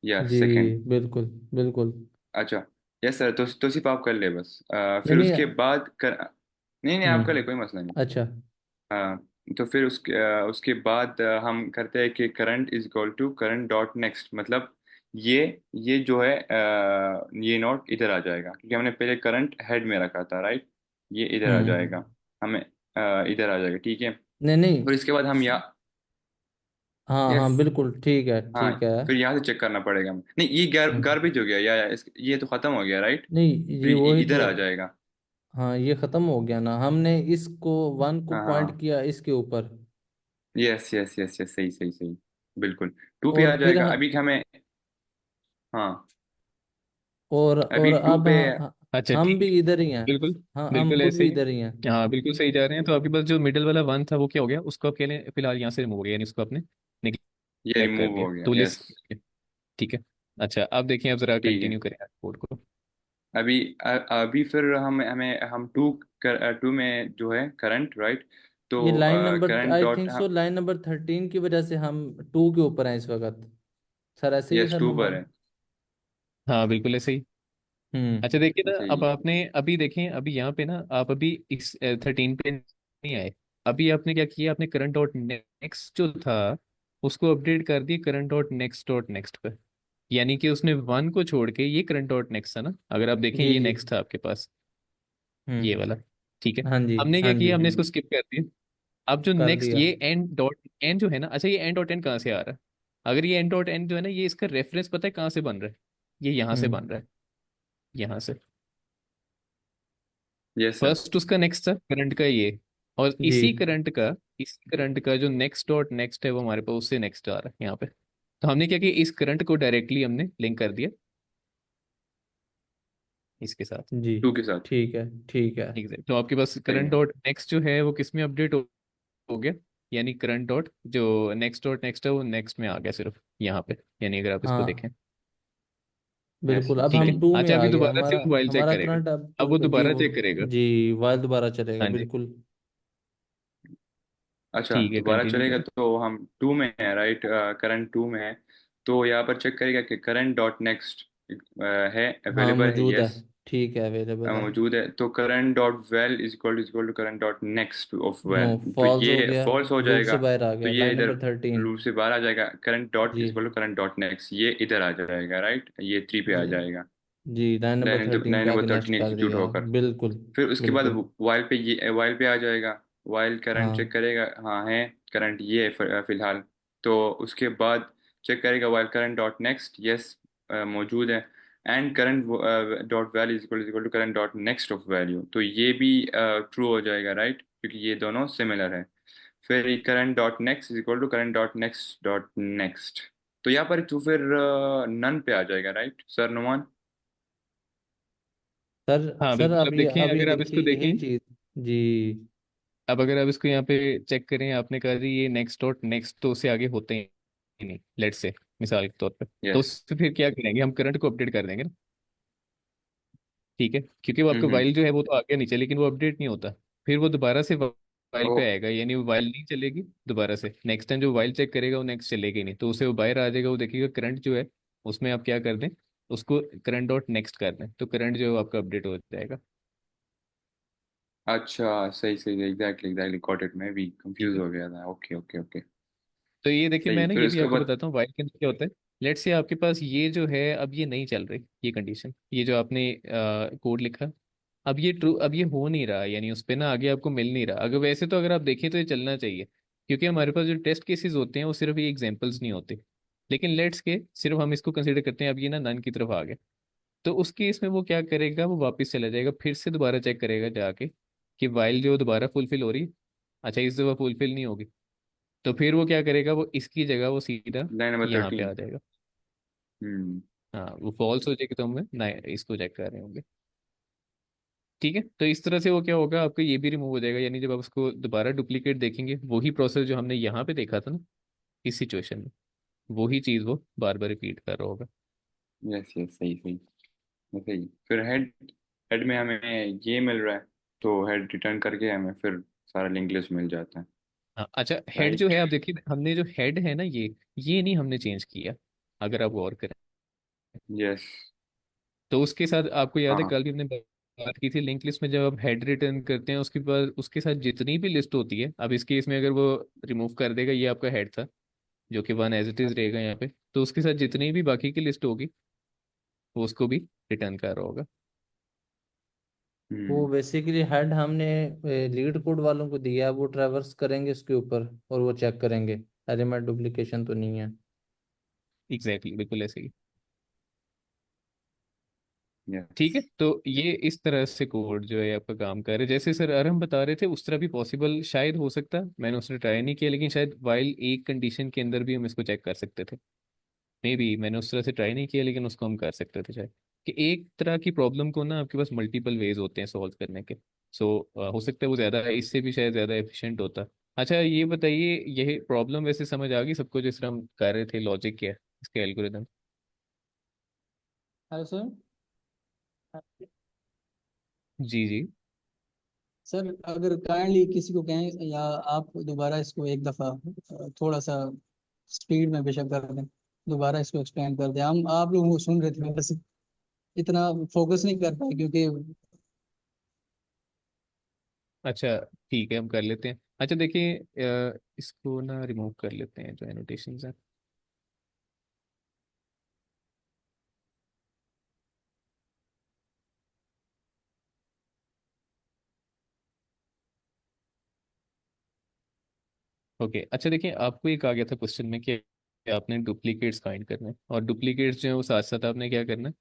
या जी सेकेंड। बिल्कुल बिल्कुल। अच्छा, यस सर, तो सिर्फ आप कर ले बस। नहीं फिर नहीं उसके बाद कर, नहीं नहीं आप कर ले, कोई मसला नहीं। अच्छा। हाँ, तो फिर उसके बाद हम करते हैं कि current is equal to current dot next, मतलब ये ये जो है ये नोट इधर आ जाएगा, क्योंकि हमने पहले करंट हेड में रखा था, राइट। ये इधर आ जाएगा, हम्म हमें इधर आ जाएगा, ठीक है। नहीं नहीं। फिर इसके बाद हम यहाँ, हाँ यस, हाँ बिल्कुल ठीक है हाँ, ठीक है। फिर यहाँ से चेक करना पड़ेगा हमें। नहीं, ये हम्म गार्बेज हो गया, या ये तो खत्म हो गया, राइट। नहीं फिर जी वही इधर तो। आ जाएगा। हाँ ये खत्म हो गया ना, हमने इसको वन को हाँ पॉइंट हाँ, किया इसके ऊपर। यस यस यस यस, सही सही सही, बिल्कुल। टू पे और आ फिर जाएगा अभी हमें। हाँ, और अभी टू अब पे, अच्छा हम ठीक भी है, इधर ही हैं। बिल्कुल हाँ हम बिल्कुल खुद ऐसे भी ही इधर ही हैं। है। हाँ बिल्कुल सही जा रहे हैं। तो आपके पास जो मिडिल वाला वन था वो क्या हो गया, उसको आप कह लें फिलहाल यहाँ से रिमूव हो गया, यानी उसको आपने ये नेग्लेक्ट कर रिमूव दिया, हो गया, तो यस। लिस्ट। ठीक है। अच्छा अब देखिए, आप जरा ठीक है, कंटिन्यू करें कोड को। अभी अभी फिर हम टू में जो है करंट, राइट। तो ये line number current I dot, think so line number 13 की वजह से हम टू के ऊपर हैं इस वक्त। सर ऐसे ही है यस, सर टू पर नुमान। है, हाँ बिल्कुल ऐसे ही। अच्छा हम्म देखिए ना, अब सही। आपने अभी देखें, अभी यहाँ पे ना आप अभी इस 13 पे नहीं आए। अभी आपने क्या किया, आपने करंट डॉट नेक्स्ट जो था उसको अपडेट कर दिया करंट डॉट नेक्स्ट पे। यानी कि उसने वन को छोड़ के, ये करंट डॉट नेक्स्ट था ना, अगर आप देखें जी ये जी। नेक्स्ट था आपके पास, ये हम्म वाला। ठीक है। हाँ जी हमने क्या हाँ जी। किया, हमने इसको स्किप कर दिया। अब जो कर नेक्स्ट दिया। ये एंड डॉट एन जो है ना, अच्छा ये एंड डॉट एन कहाँ से आ रहा है। अगर ये एंड डॉट एन जो है ना, ये इसका रेफरेंस पता है कहाँ से बन रहा है, ये यहाँ से बन हम्म रहा है, यहाँ से। Yes sir. फर्स्ट उसका नेक्स्ट था करंट का ये, और जी इसी करंट का जो नेक्स्ट डॉट नेक्स्ट है वो हमारे पास उससे नेक्स्ट आ रहा है यहाँ पे। तो हमने क्या किया, इस करंट को डायरेक्टली हमने लिंक कर दिया इसके साथ। जी टू के साथ, ठीक है ठीक है। ठीक है, तो आपके पास सही करंट है। डॉट नेक्स्ट जो है वो किस में अपडेट हो गया, यानी करंट डॉट जो नेक्स्ट डॉट नेक्स्ट है वो नेक्स्ट में आ गया सिर्फ यहाँ पे, यानी अगर आप इसको देखें। हाँ यस बिल्कुल। अब यस, ठीक हम है। सही। टू में अच्छा आ अभी गया दोबारा से हमारा। वो वाइल चेक हमारा करेगा, करंट अब अब वो जी दोबारा वो चेक करेगा। जी वाइल दोबारा चलेगा हाँ जी, बिल्कुल। अच्छा, ठीक है दोबारा कंटिन्यू चलेगा करें। तो हम टू में है, राइट, करंट टू में है। तो यहाँ पर चेक करेगा कि करंट डॉट नेक्स्ट है, हाँ अवेलेबल है, मौजूद है। यस, ठीक है अवेलेबल है। मौजूद है। तो current dot val is equal to current dot next of no val, तो फॉल्स हो ये गया। फॉल्स हो लूप जाएगा। से बाहर आ तो गया, ये लाइन इधर नंबर 13। लूप से बाहर आ जाएगा, current dot G is equal to current dot next, ये इधर आ जाएगा, राइट, ये थ्री पे आ जी जाएगा। जी लाइन नंबर लाइन 13 लाइन पे आके नंबर नेक्स्ट 13 कर एग्जीक्यूट दिया। होकर, बिल्कुल फिर उसके बाद बिल्कुल। वाइल पे, ये वाइल पे आ जाएगा। वाइल करंट चेक हाँ करेगा, हाँ है करंट ये है फिलहाल। तो उसके बाद चेक करेगा while current dot next, yes, मौजूद है। And current dot value is equal to current dot next of value, तो ये भी ट्रू हो जाएगा, राइट, क्योंकि ये दोनों सिमिलर है। फिर current dot next is equal to current dot next. तो यहाँ पर तो फिर नन पे आ जाएगा, राइट सर नुमान। सर हाँ सर बिल्कुल, अब अब ये देखें, अब ये अगर आप देखिए इसको यही देखें, चीज। जी अब अगर आप इसको यहाँ पे चेक करें, आपने कहा जी ये नेक्स्ट डॉट नेक्स्ट तो उससे आगे होते ही नहीं, लेट से मिसाल के तौर पे, तो यस, उससे फिर क्या करेंगे, हम करंट को अपडेट कर देंगे ना। ठीक है, क्योंकि वो आपका हम्म, वाइल जो है वो तो आगे नीचे, लेकिन वो अपडेट नहीं होता, फिर वो दोबारा से वाइल ओ पे आएगा, यानी वो वाइल नहीं चलेगी दोबारा से। नेक्स्ट टाइम जो वाइल चेक करेगा वो नेक्स्ट चलेगी नहीं, तो उसे वो बाहर आ जाएगा, वो देखेगा करंट जो है उसमें आप क्या कर दें, उसको करंट डॉट नेक्स्ट कर दें, तो करंट जो है वो आपका अपडेट हो जाएगा। अच्छा, सही सही, एग्जैक्टली एग्जैक्टली गॉट इट, मैं भी ठीक कंफ्यूज है, हो गया था। Okay okay okay. तो ये देखिए सही, मैं ना फिर ये भी इसके आपको बाद। बताता हूँ वाइल के अंदर क्या होता है। लेट्स से आपके पास ये जो है अब ये नहीं चल रही, ये कंडीशन, ये जो आपने कोड लिखा, अब ये ट्रू, अब ये हो नहीं रहा, यानी उस पे ना आगे आपको मिल नहीं रहा। अगर वैसे तो अगर आप देखें तो ये चलना चाहिए, क्योंकि हमारे पास जो टेस्ट केसेस होते हैं वो सिर्फ ये एग्जांपल्स नहीं होते। लेकिन लेट्स के सिर्फ हम इसको कंसीडर करते हैं अब ये ना नन की तरफ आ गया, तो उस केस में वो क्या करेगा, वो वापस चला जाएगा, फिर से दोबारा चेक करेगा जाके कि वाइल जो दोबारा फुलफिल हो रही है। अच्छा, इस दफा फुलफिल नहीं होगी, तो फिर वो क्या करेगा, वो इसकी जगह वो सीधा लाइन नंबर यहाँ पे 13। आ जाएगा। हम्म। हाँ, वो फॉल्स हो जाएगी तो हम ना इसको चेक कर रहे होंगे। ठीक है, तो इस तरह से वो क्या होगा, आपका ये भी रिमूव हो जाएगा, यानी जब आप उसको दोबारा डुप्लीकेट देखेंगे, वही प्रोसेस जो हमने यहाँ पे देखा था ना इस सिचुएशन में, वही चीज़ वो बार बार रिपीट कर रहा होगा। यस यस, सही सही। सही, फिर हेड, हेड में हमें ये मिल रहा है, तो हेड रिटर्न करके हमें फिर सारा लिंक लिस्ट मिल जाता है। हाँ, अच्छा हेड जो राइट। है, आप देखिए हमने जो हेड है ना ये नहीं हमने चेंज किया, अगर आप गौर करें। यस। तो उसके साथ आपको याद है हाँ। कल भी हमने बात की थी, लिंक लिस्ट में जब आप हेड रिटर्न करते हैं उसके बाद उसके साथ जितनी भी लिस्ट होती है, अब इस केस में अगर वो रिमूव कर देगा, ये आपका हेड था जो कि वन एज इट इज रहेगा यहाँ पे, तो उसके साथ जितनी भी बाकी की लिस्ट होगी वो उसको भी रिटर्न कर रहा होगा। वो हम्म। बेसिकली हेड हमने लीड कोड वालों को दिया है, वो ट्रैवर्स करेंगे उसके ऊपर और वो चेक करेंगे एलिमेंट डुप्लीकेशन तो नहीं है। एग्जैक्टली, बिल्कुल ऐसे ही। ठीक है, यस। तो ये इस तरह से कोड जो है आपका काम कर रहे, जैसे सर अरहम बता रहे थे उस तरह भी पॉसिबल शायद हो सकता है, मैंने उसने ट्राई नहीं किया, लेकिन शायद वाइल एक कंडीशन के अंदर भी हम इसको चेक कर सकते थे। मे बी मैंने उस तरह से ट्राई नहीं किया, लेकिन उसको हम कर सकते थे शायद, कि एक तरह की प्रॉब्लम को ना आपके पास मल्टीपल वेज होते हैं सॉल्व करने के। सो हो सकता है वो ज़्यादा, इससे भी शायद ज़्यादा एफिशिएंट होता। अच्छा ये बताइए, यह प्रॉब्लम वैसे समझ आ गई सबको जिस तरह हम कर रहे थे, लॉजिक क्या है इसके एल्गोरिदम? Hello sir. जी जी। सर अगर काइंडली किसी को कहें या आप दोबारा इसको एक दफ़ा थोड़ा सा स्पीड में बेशक कर दें, दोबारा इसको एक्सप्लेन कर दें। हम आप लोगों को सुन रहे थे, बस इतना फोकस नहीं कर पाए क्योंकि अच्छा ठीक है, हम कर लेते हैं। अच्छा देखिए इसको ना रिमूव कर लेते हैं जो एनोटेशंस हैं। ओके, अच्छा देखिए आपको एक आ गया था क्वेश्चन में कि आपने डुप्लीकेट्स फाइंड करने हैं, और डुप्लीकेट्स जो है वो साथ साथ आपने क्या करना है,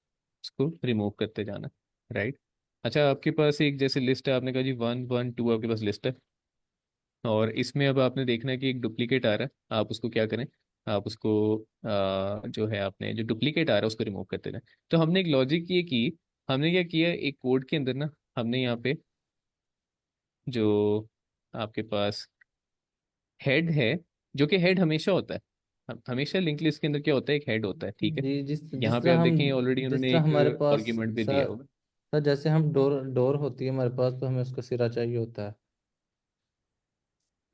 उसको रिमूव करते जाना, राइट। अच्छा आपके पास एक जैसे लिस्ट है, आपने कहा जी 1 1 2 आपके पास लिस्ट है, और इसमें अब आपने देखना है कि एक डुप्लीकेट आ रहा है, आप उसको क्या करें, आप उसको जो है आपने जो डुप्लीकेट आ रहा है उसको रिमूव करते जाएं। तो हमने एक लॉजिक ये की, हमने क्या किया, एक कोड के अंदर ना हमने यहाँ पे जो आपके पास हेड है, जो कि हेड हमेशा होता है, हमेशा लिंक लिस्ट के अंदर क्या होता है, एक हेड होता है, ठीक है। जी, यहाँ पे आप देखें ऑलरेडी जिस उन्होंने तरह एक हमारे पास आर्ग्यूमेंट भी दिया सर होगा। सर जैसे हम डोर डोर होती है हमारे पास, तो हमें उसका सिरा चाहिए होता है,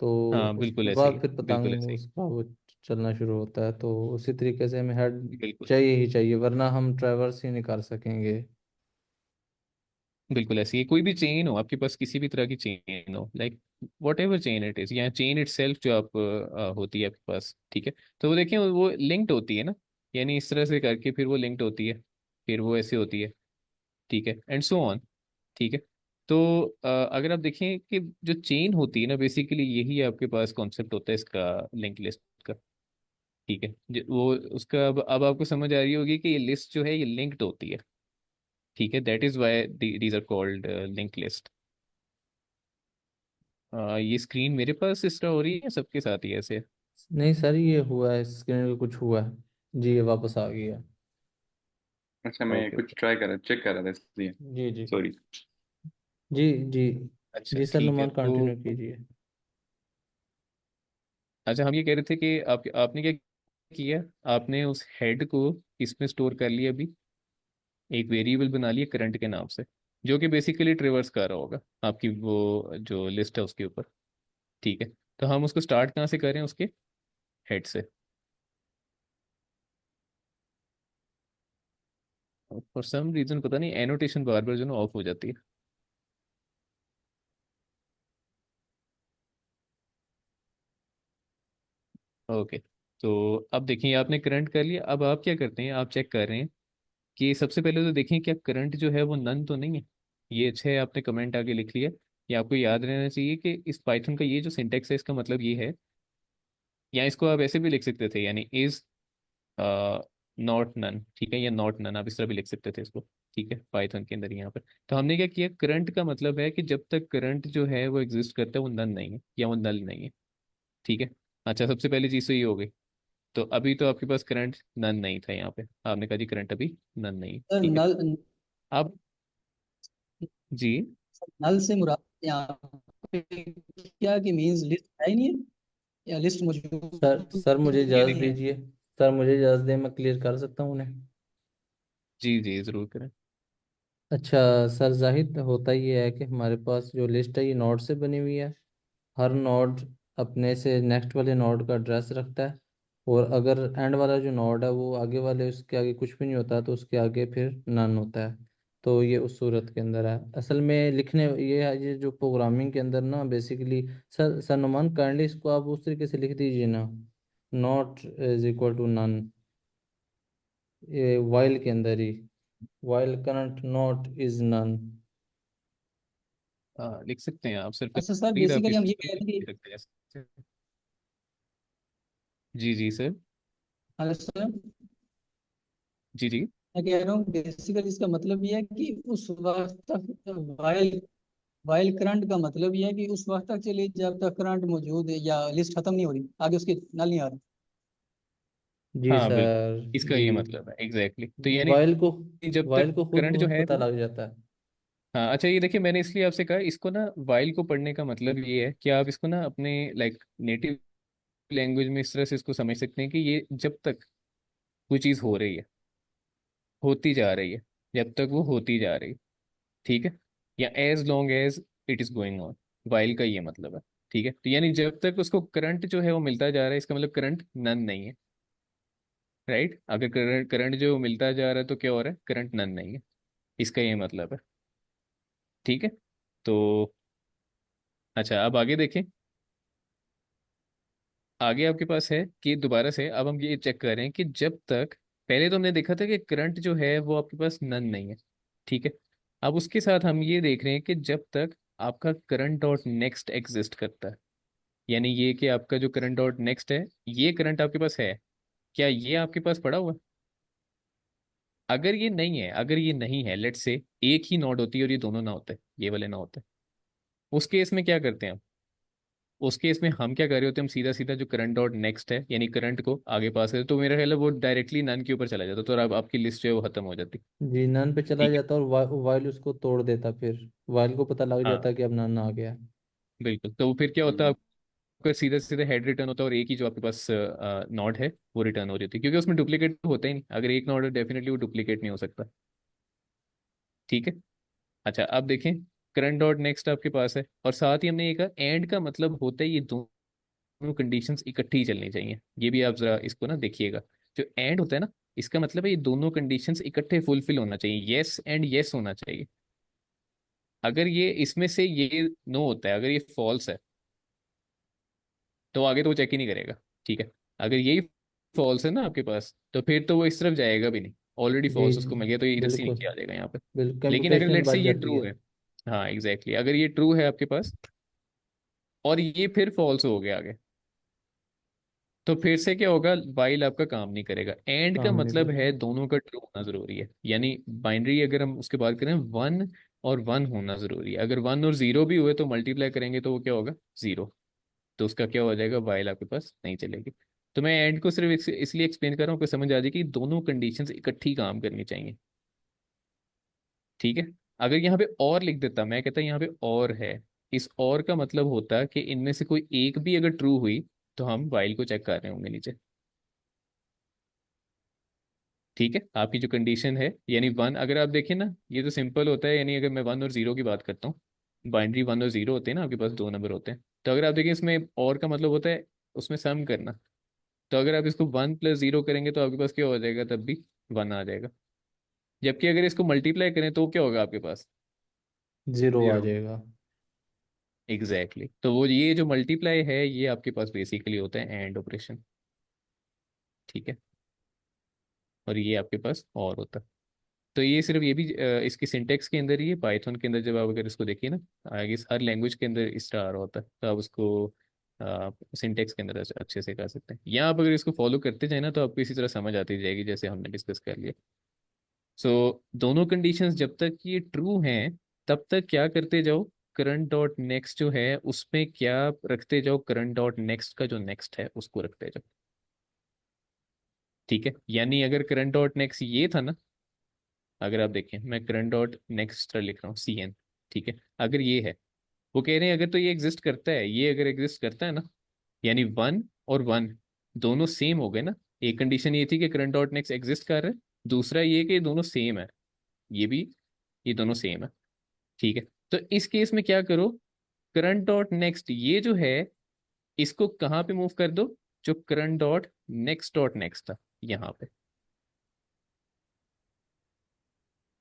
तो हाँ उसके बिल्कुल ऐसे ही बाद है, फिर बिल्कुल पतंग ऐसे ही। उसका वो चलना शुरू होता है। तो उसी तरीके से हमें हेड बिल्कुल चाहिए ही चाहिए, वरना हम ट्रैवर्स ही नहीं कर सकेंगे। बिल्कुल ऐसी है, कोई भी चेन हो आपके पास, किसी भी तरह की चेन हो, like what ever chain it is, या चेन इट सेल्फ जो आप होती है आपके पास, ठीक है। तो वो देखें वो लिंक्ड होती है ना, यानी इस तरह से करके फिर वो लिंक्ड होती है, फिर वो ऐसे होती है, ठीक है, एंड सो ऑन, ठीक है। तो अगर आप देखें कि जो चेन होती है ना, बेसिकली यही आपके पास कॉन्सेप्ट होता है इसका, लिंक लिस्ट का, ठीक है। वो उसका अब आपको समझ आ रही होगी कि ये लिस्ट जो है ये लिंक्ड होती है, ठीक है, that is why these are called link list. ये स्क्रीन मेरे पास इस तरह हो रही है, सबके साथ ही ऐसे? नहीं सर, ये हुआ है स्क्रीन पे कुछ हुआ है। जी, ये वापस आ गई है। अच्छा, मैं ओके कुछ ओके। ट्राई कर रहा, चेक कर रहा था इसलिए। जी जी सॉरी। जी जी। अच्छा जी सर, ठीक है, नुमान तो कंटिन्यू कीजिए। अच्छा हम ये कह रहे थे कि आपने क्या किया, आपने उस हेड को इसमें स्टोर कर लिया अभी, एक वेरिएबल बना लिया करंट के नाम से, जो कि बेसिकली ट्रिवर्स कर रहा होगा आपकी वो जो लिस्ट है उसके ऊपर, ठीक है, तो हम उसको स्टार्ट कहाँ से करें, उसके हेड से। फॉर सम रीजन पता नहीं एनोटेशन बार बार जो ना ऑफ हो जाती है। ओके, तो अब देखिए आपने करंट कर लिया, अब आप क्या करते हैं, आप चेक कर रहे हैं कि सबसे पहले तो देखें क्या करंट जो है वो नन तो नहीं है। ये अच्छा है, आपने कमेंट आगे लिख लिया। ये आपको याद रहना चाहिए कि इस पाइथन का ये जो सिंटेक्स है इसका मतलब ये है, या इसको आप ऐसे भी लिख सकते थे, यानी इज नॉट नन, ठीक है, या नॉट नन आप इस तरह भी लिख सकते थे इसको। ठीक है, पाइथन के अंदर यहाँ पर तो हमने क्या किया, करंट का मतलब है कि जब तक करंट जो है वो एग्जिस्ट करता है वो नन नहीं है या वो नल नहीं है। ठीक है। अच्छा, सबसे पहली चीज़ तो ये हो गई। तो अभी तो आपके पास करंट नन नहीं था यहाँ पे, आपने कहा जी करंट अभी नन नहीं है, सर ठीक है। नल, अब जी, नल से मुराद यहाँ पे क्या कि मींस लिस्ट है ही नहीं है, या लिस्ट सर मौजूद सर मुझे ये इजाज़त देखिए, दीजिए। सर मुझे इजाज़त दें, मैं क्लियर कर सकता हूँ उन्हें। जी जी जरूर करें। अच्छा सर, जाहिद होता ये है कि हमारे पास जो लिस्ट है ये नोड से बनी हुई है। हर नोड अपने से नेक्स्ट वाले नोड का एड्रेस रखता है, और अगर एंड वाला जो नोड है वो आगे वाले उसके आगे कुछ भी नहीं होता तो उसके आगे फिर नन होता है। तो ये उस सूरत के अंदर है असल में लिखने, ये जो प्रोग्रामिंग के अंदर ना बेसिकली। सर नुमान काइंडली इसको आप उस तरीके से लिख दीजिए ना, node is equal to none, ये वाइल के अंदर ही, while current node is none. लिख सकते हैं आप, सिर्फ अच्छा सर रीड आप बेसिकली इस हम ये चीज़ को कह रहे थे लिख कि, सकते हैं ऐसे। जी जी सर। हेलो सर, जी जी। मैं कह रहा हूँ बेसिकली इसका मतलब ये है कि उस वक्त तक वाइल, वाइल करंट का मतलब ये है कि उस वक्त तक चलिए जब तक करंट मौजूद है या लिस्ट खत्म नहीं हो रही, आगे उसके नल नहीं आ रही। जी हाँ बिल्कुल, सर। इसका जी, ये मतलब है एग्जैक्टली तो यानी वाइल जब तक वाइल को खुद करंट जो बहुत है पता वो, लग जाता है। हाँ अच्छा ये देखिए मैंने इसलिए आपसे कहा इसको ना, वाइल को पढ़ने का मतलब ये है कि आप इसको ना अपने लाइक नेटिव लैंग्वेज में इस तरह से इसको समझ सकते हैं कि ये जब तक कोई चीज़ हो रही है, होती जा रही है, जब तक वो होती जा रही है, ठीक है, या as long as it is going on, while का ये मतलब है। ठीक है, तो यानी जब तक उसको करंट जो है वो मिलता जा रहा है, इसका मतलब करंट नन नहीं है। राइट, अगर करंट करंट जो मिलता जा रहा है तो क्या हो रहा है, करंट नन नहीं है, इसका ये मतलब है। ठीक है, तो अच्छा अब आगे देखें। आगे आपके पास है कि दोबारा से अब हम ये चेक कर रहे हैं कि जब तक, पहले तो हमने देखा था कि करंट जो है वो आपके पास नन नहीं है। ठीक है, अब उसके साथ हम ये देख रहे हैं कि जब तक आपका करंट डॉट नेक्स्ट एग्जिस्ट करता है, यानी ये कि आपका जो करंट डॉट नेक्स्ट है, ये करंट आपके पास है, क्या ये आपके पास पड़ा हुआ है? अगर ये नहीं है, अगर ये नहीं है, लेट्स से एक ही नोड होती है और ये दोनों ना होते, ये वाले ना होते, उस केस में क्या करते हैं हम? उस केस में हम क्या कर रहे होते हैं, हम सीधा सीधा जो करंट डॉट नेक्स्ट है यानी करंट को आगे पास करते, तो मेरा ख्याल है वो डायरेक्टली नन के ऊपर चला जाता, तो अब आपकी लिस्ट जो है वो खत्म हो जाती। जी, नन पे चला ठीक है, जाता और वाइल उसको तोड़ देता, फिर वाइल को पता लग हाँ जाता कि अब नन आ गया। बिल्कुल, तो फिर क्या होता है, आपका सीधा सीधा हेड रिटर्न होता है और एक ही जो आपके पास नॉट है वो रिटर्न हो जाती है, क्योंकि उसमें डुप्लीकेट होता ही नहीं, अगर एक नॉट है डेफिनेटली वो डुप्लीकेट नहीं हो सकता। ठीक है, अच्छा अब देखें, करंट डॉट नेक्स्ट आपके पास है और साथ ही हमने ये कहा एंड का मतलब होता है ये दोनों कंडीशंस इकट्ठी ही चलनी चाहिए, ये भी आप जरा इसको ना देखिएगा। जो एंड होता है ना, इसका मतलब है ये दोनों कंडीशंस इकट्ठे फुलफिल होना चाहिए, यस एंड यस होना चाहिए। अगर ये इसमें से ये नो होता है, अगर ये फॉल्स है, तो आगे तो वो चेक ही नहीं करेगा। ठीक है, अगर यही फॉल्स है ना आपके पास, तो फिर तो वो इस तरफ जाएगा भी नहीं, ऑलरेडी जी फॉल्स उसको मिल गया तो ये इधर से बिल्कुल नीचे आ जाएगा यहाँ पे। बिल्कुल, लेकिन अगर कंप्यूटेशनल लेट से बच ये जाती ट्रू है। है, हाँ एग्जैक्टली अगर ये ट्रू है आपके पास और ये फिर फॉल्स हो गया आगे, तो फिर से क्या होगा, वाइल आपका काम नहीं करेगा। एंड का काम नहीं मतलब है करेगा। दोनों का ट्रू होना जरूरी है, यानी बाइनरी अगर हम उसके बात करें, वन और वन होना जरूरी है, अगर वन और जीरो भी हुए तो मल्टीप्लाई करेंगे तो वो क्या होगा, जीरो, तो उसका क्या हो जाएगा, वाइल आपके पास नहीं चलेगी। तो मैं एंड को सिर्फ इसलिए एक्सप्लेन कर रहा हूँ कि समझ आ जाए कि दोनों कंडीशंस इकट्ठी काम करनी चाहिए। ठीक है, अगर यहाँ पे और लिख देता, मैं कहता यहाँ पे और है, इस और का मतलब होता कि इनमें से कोई एक भी अगर ट्रू हुई तो हम वाइल को चेक कर रहे होंगे नीचे। ठीक है, आपकी जो कंडीशन है यानी वन, अगर आप देखें ना ये तो सिंपल होता है, यानी अगर मैं वन और जीरो की बात करता हूँ, बाइनरी वन और जीरो होते हैं ना, आपके पास दो नंबर होते हैं, तो अगर आप देखें इसमें और का मतलब होता है उसमें सम करना। तो अगर आप इसको 1 + 0 करेंगे तो आपके पास क्या हो जाएगा, तब भी 1 आ जाएगा। जबकि अगर इसको मल्टीप्लाई करें तो क्या होगा आपके पास? 0 आ जीरो। जाएगा। Exactly exactly। तो वो ये जो मल्टीप्लाई है ये आपके पास बेसिकली होता है एंड ऑपरेशन। ठीक है। और ये आपके पास और होता है। तो ये सिर्फ ये भी इसकी सिंटेक्स के अंदर ही है, पाइथन के अंदर जब आप अगर इसको देखिए ना, आगे हर लैंग्वेज के अंदर इस तरह आ रहा होता है, तो आप उसको सिंटेक्स के अंदर अच्छे से कर सकते हैं। या आप अगर इसको फॉलो करते जाए ना तो आपको इसी तरह समझ आती जाएगी जैसे हमने डिस्कस कर लिया। सो दोनों कंडीशंस जब तक ये ट्रू हैं तब तक क्या करते जाओ, करंट डॉट नेक्स्ट जो है उसमें क्या रखते जाओ, करंट डॉट नेक्स्ट का जो नेक्स्ट है उसको रखते जाओ। ठीक है, यानी अगर करंट डॉट नेक्स्ट ये था ना, अगर आप देखें मैं करंट डॉट नेक्स्ट लिख रहा हूँ CN। ठीक है, अगर ये है, वो कह रहे हैं अगर तो ये एग्जिस्ट करता है, ये अगर एग्जिस्ट करता है ना, यानी 1 और 1 दोनों सेम हो गए ना। एक कंडीशन ये थी कि करंट डॉट नेक्स्ट एग्जिस्ट कर रहा है, दूसरा ये कि ये दोनों सेम है, ये भी, ये दोनों सेम है। ठीक है, तो इस केस में क्या करो, करंट डॉट नेक्स्ट ये जो है इसको कहाँ पे मूव कर दो, जो करंट डॉट नेक्स्ट था यहाँ पे।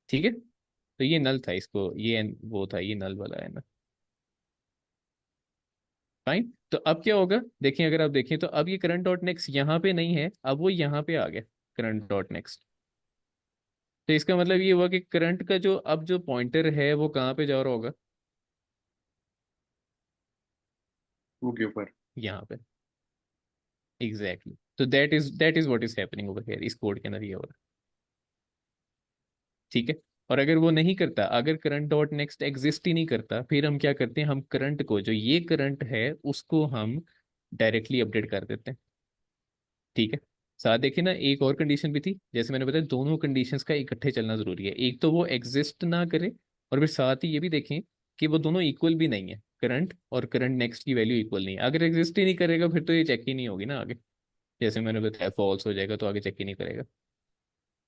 ठीक है, तो ये नल था, इसको ये वो था, ये नल वाला है ना। फाइन, तो अब क्या होगा देखिए, अगर आप देखें तो अब ये करंट डॉट नेक्स्ट यहाँ पे नहीं है, अब वो यहाँ पे आ गया करंट डॉट नेक्स्ट। तो इसका मतलब ये हुआ कि करंट का जो अब जो पॉइंटर है वो कहाँ पे जा रहा होगा, टू के ऊपर। यहाँ पे। Exactly exactly। तो that is what is happening over here, इस कोड के अंदर ये हो रहा है। ठीक है, और अगर वो नहीं करता, अगर करंट डॉट नेक्स्ट एग्जिस्ट ही नहीं करता, फिर हम क्या करते हैं, हम करंट को, जो ये करंट है उसको हम डायरेक्टली अपडेट कर देते हैं। ठीक है, साथ देखिए ना एक और कंडीशन भी थी, जैसे मैंने बताया दोनों कंडीशंस का इकट्ठे चलना जरूरी है। एक तो वो एग्जिस्ट ना करे, और फिर साथ ही ये भी देखें कि वो दोनों इक्वल भी नहीं है, करंट और करंट नेक्स्ट की वैल्यू इक्वल नहीं है। अगर एग्जिस्ट ही नहीं करेगा फिर तो ये चेक ही नहीं होगी ना आगे, जैसे मैंने बताया फॉल्स हो जाएगा तो आगे चेक ही नहीं करेगा।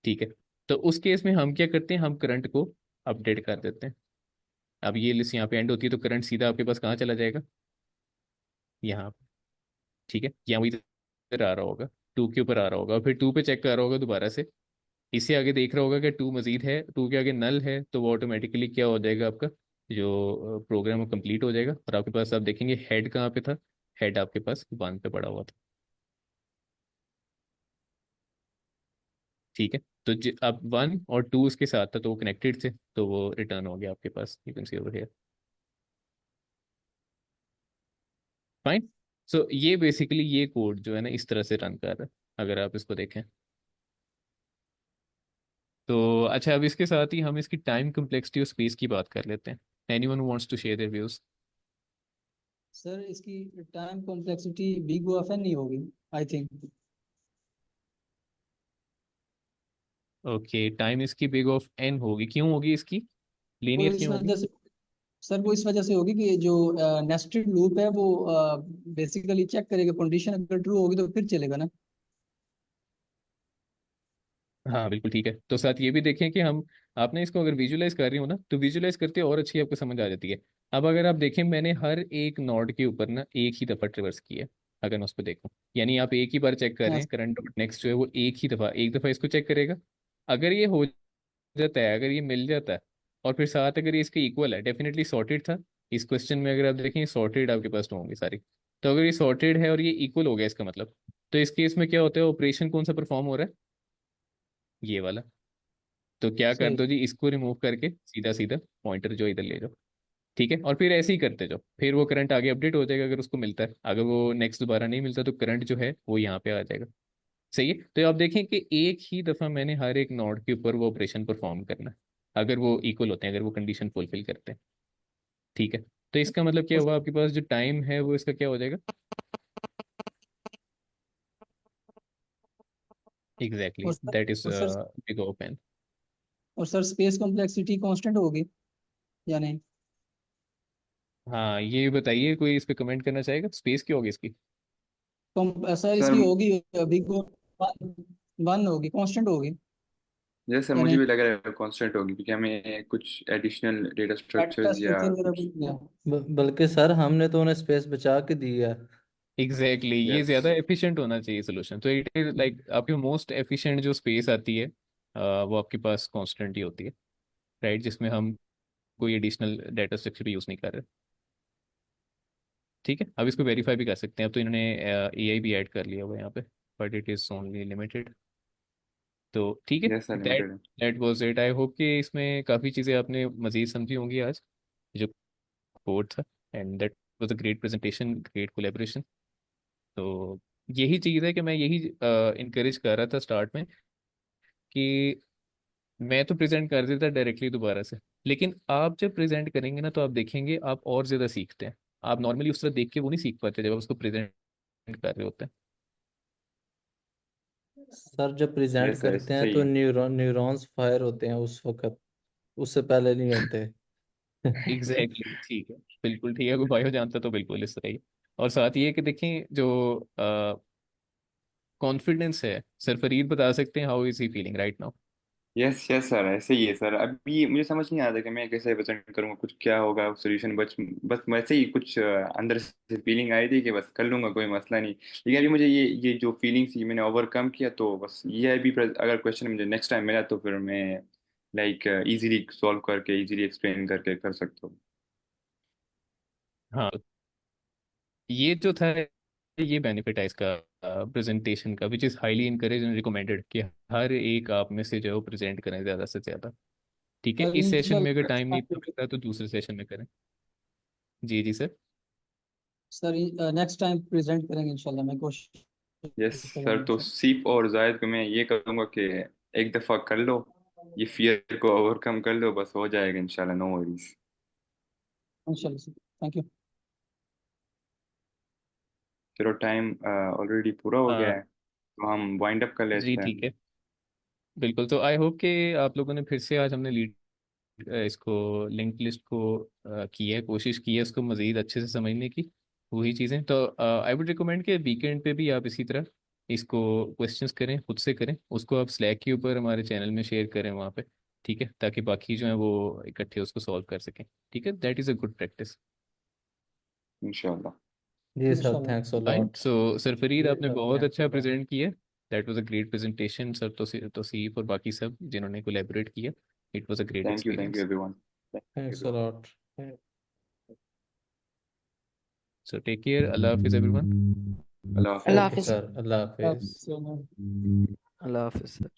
ठीक है, तो उस केस में हम क्या करते हैं, हम करंट को अपडेट कर देते हैं। अब ये लिस्ट यहाँ पे एंड होती है तो करंट सीधा आपके पास कहाँ चला जाएगा, यहाँ पे। ठीक है, यहाँ वही इधर आ रहा होगा, 2 के ऊपर आ रहा होगा, फिर 2 पे चेक कर रहा होगा दोबारा से, इससे आगे देख रहा होगा कि 2 मजीद है, 2 के आगे नल है, तो वो ऑटोमेटिकली क्या हो जाएगा, आपका जो प्रोग्राम वो कंप्लीट हो जाएगा। और आपके पास आप देखेंगे हेड कहाँ पे था, हेड आपके पास 1 पे पड़ा हुआ था। ठीक है, तो अब 1 और 2 उसके साथ था तो वो कनेक्टेड थे, तो वो रिटर्न हो गया आपके पास, you can see over here. Fine, so ये बेसिकली ये कोड जो है ना इस तरह से रन कर रहा है, अगर आप इसको देखें तो। अच्छा, अब इसके साथ ही हम इसकी टाइम कम्प्लेक्सिटी और स्पेस की बात कर लेते हैं। Anyone who wants to share their views? Sir इसकी time complexity big O of n नहीं होगी, आई थिंक। ओके, टाइम इसकी बिग ऑफ एन होगी, क्यों होगी इसकी, वो लीनियर इस क्यों होगी? वजह से, सर वो इस वजह से होगी कि जो नेस्टेड लूप है वो बेसिकली चेक करेगा, कंडीशन अगर ट्रू होगी तो फिर चलेगा ना। हाँ बिल्कुल ठीक है, तो साथ ये भी देखें कि हम, आपने इसको अगर विजुलाइज कर रही हो ना तो विजुलाइज करते और अच्छी आपको समझ आ जाती है। अब अगर आप देखें मैंने हर एक नोड के ऊपर ना एक ही दफ़ा ट्रिवर्स किया है, अगर मैं उस पर देखूँ, यानी आप एक ही बार चेक कर रहे हाँ हैं, करंट डॉट नेक्स्ट जो है वो एक दफ़ा इसको चेक करेगा। अगर ये हो जाता है, अगर ये मिल जाता है, और फिर साथ अगर ये इसके इक्वल है, डेफिनेटली सॉर्टेड था। इस क्वेश्चन में अगर आप देखें सॉर्टेड आपके पास तो होंगी सारी। तो अगर ये सॉर्टेड है और ये इक्वल हो गया इसका मतलब, तो इस केस में क्या होता है, ऑपरेशन कौन सा परफॉर्म हो रहा है, ये वाला। तो क्या कर सही। दो जी, इसको रिमूव करके सीधा सीधा पॉइंटर जो इधर ले जाओ। ठीक है, और फिर ऐसे ही करते जाओ, फिर वो करंट आगे अपडेट हो जाएगा अगर उसको मिलता है। अगर वो नेक्स्ट दोबारा नहीं मिलता तो करंट जो है वो यहाँ पे आ जाएगा। सही है, तो आप देखें कि एक ही दफ़ा मैंने हर एक नोड के ऊपर वो ऑपरेशन परफॉर्म करना है, अगर वो इक्वल होते हैं, अगर वो कंडीशन फुलफिल करते हैं। ठीक है, तो इसका मतलब क्या और, हुआ, आपके पास जो टाइम है वो इसका क्या हो जाएगा, एग्जैक्टली और सर दैट इज और सर बिग ओपन। और सर स्पेस कॉम्प्लेक्सिटी कांस्टेंट होगी या नहीं? हाँ ये बताइए, कोई इस पे कमेंट करना चाहेगा, स्पेस क्या होगी इसकी? सर सर इसकी होगी बिग O 1 होगी, कांस्टेंट होगी। जैसे यानी मुझे भी लग रहा है कांस्टेंट होगी, क्योंकि हमें कुछ एडिशनल डेटा डाटा स्ट्रक्चर्स या स्ट्रक्चर वगैरह कुछ। भी या बल्कि सर हमने तो उन्हें स्पेस बचा के दी है। एग्जैक्टली ये यस। ज्यादा एफिशिएंट होना चाहिए सोल्यूशन, तो इट इज लाइक आपकी मोस्ट एफिशिएंट जो स्पेस आती है वो आपके पास कांस्टेंट ही होती है, राइट, जिसमें हम कोई एडिशनल डाटा स्ट्रक्चर यूज नहीं कर रहे। ठीक है, अब इसको वेरीफाई भी कर सकते हैं, अब तो इन्होंने एआई भी ऐड कर लिया हुआ है यहाँ पे, but it is only limited. तो ठीक है, यस दैट अनलिमिटेड है। That was it. I hope कि इसमें काफ़ी चीज़ें आपने मज़ीद समझी होंगी आज, जो कोड था। And that was a great presentation, great collaboration. तो यही चीज़ है कि मैं यही इनकरेज कर रहा था स्टार्ट में कि मैं तो प्रेजेंट कर देता डायरेक्टली दोबारा से, लेकिन आप जब प्रेजेंट करेंगे ना तो आप देखेंगे आप और ज़्यादा सीखते हैं। आप नॉर्मली उस तरह देख के वो नहीं सीख पाते जब आप उसको प्रेजेंट कर रहे होते सर जब प्रेजेंट यस सर करते हैं सही तो है। न्यूरॉन्स फायर होते हैं उस वक्त, उससे पहले नहीं होते। हैं। एग्जैक्टली ठीक है, बिल्कुल ठीक है, कोई बायो जानता तो बिल्कुल इस तरह ही। और साथ ये कि देखें जो कॉन्फिडेंस है, सर फरीद बता सकते हैं how is he feeling right now. Yes yes sir, ऐसे ही है सर। अभी मुझे समझ नहीं आ रहा कि मैं कैसे प्रेजेंट करूँगा, कुछ क्या होगा सोल्यूशन। बस बस वैसे ही कुछ अंदर से फीलिंग आई थी कि बस कर लूंगा, कोई मसला नहीं। लेकिन अभी मुझे ये जो फीलिंग थी मैंने ओवरकम किया, तो बस ये है। अभी अगर क्वेश्चन मुझे नेक्स्ट टाइम मिला तो फिर मैं लाइक इजीली सॉल्व करके, इजीली एक्सप्लेन करके कर सकता हूँ। हाँ, ये जो था, ये बेनिफिट है इसका प्रेजेंटेशन का, which is highly encourage and recommended कि हर एक आप में से जो है वो प्रेजेंट करें ज़्यादा से ज़्यादा। ठीक है, सर इस सेशन में अगर टाइम नहीं इंशाल्लाह मिलता तो दूसरे सेशन में करें। जी जी sir. Sir next time present करेंगे इंशाल्लाह, मैं कोशिश यस सर, करूंगा तो सर। सीफ और जायद को मैं ये करूँगा कि एक दफ़ा कर लो, ये फियर को ओवरकम कर लो, बस हो जाएगा इंशाल्लाह, नो वरीज। इंशाल्लाह सर, थैंक यू। चलो टाइम ऑलरेडी पूरा हो गया हाँ है, तो हम वाइंड अप कर जी लेते हैं। ठीक है, बिल्कुल। तो आई होप कि आप लोगों ने फिर से आज हमने लीड इसको लिंक लिस्ट को की है, कोशिश की है इसको मज़ीद अच्छे से समझने की, वही चीज़ें। तो आई वुड रिकमेंड कि वीकेंड पे भी आप इसी तरह इसको क्वेश्चंस करें, खुद से करें उसको, आप स्लैक के ऊपर हमारे चैनल में शेयर करें वहाँ पे। ठीक है, ताकि बाकी जो है वो इकट्ठे उसको सॉल्व कर सकें। ठीक है, that is a good practice. इंशाल्लाह। जी सर, इंशाल्लाह thanks a fine, lot. So sir Farid ji आपने सर, बहुत थैंक्स अ अच्छा लॉट। प्रेजेंट किया। That was a great presentation sir, Tauseef और बाकी सब जिन्होंने कोलैबोरेट किया। It was a great thank you experience. Everyone. Thank thanks you. A lot. So take care, अल्लाह हाफिज़ एवरीवन। अल्लाह अल्लाह हाफिज़। ओके हाफिज। सर, अल्लाह हाफिज। आप अल्लाह हाफिज़ सर।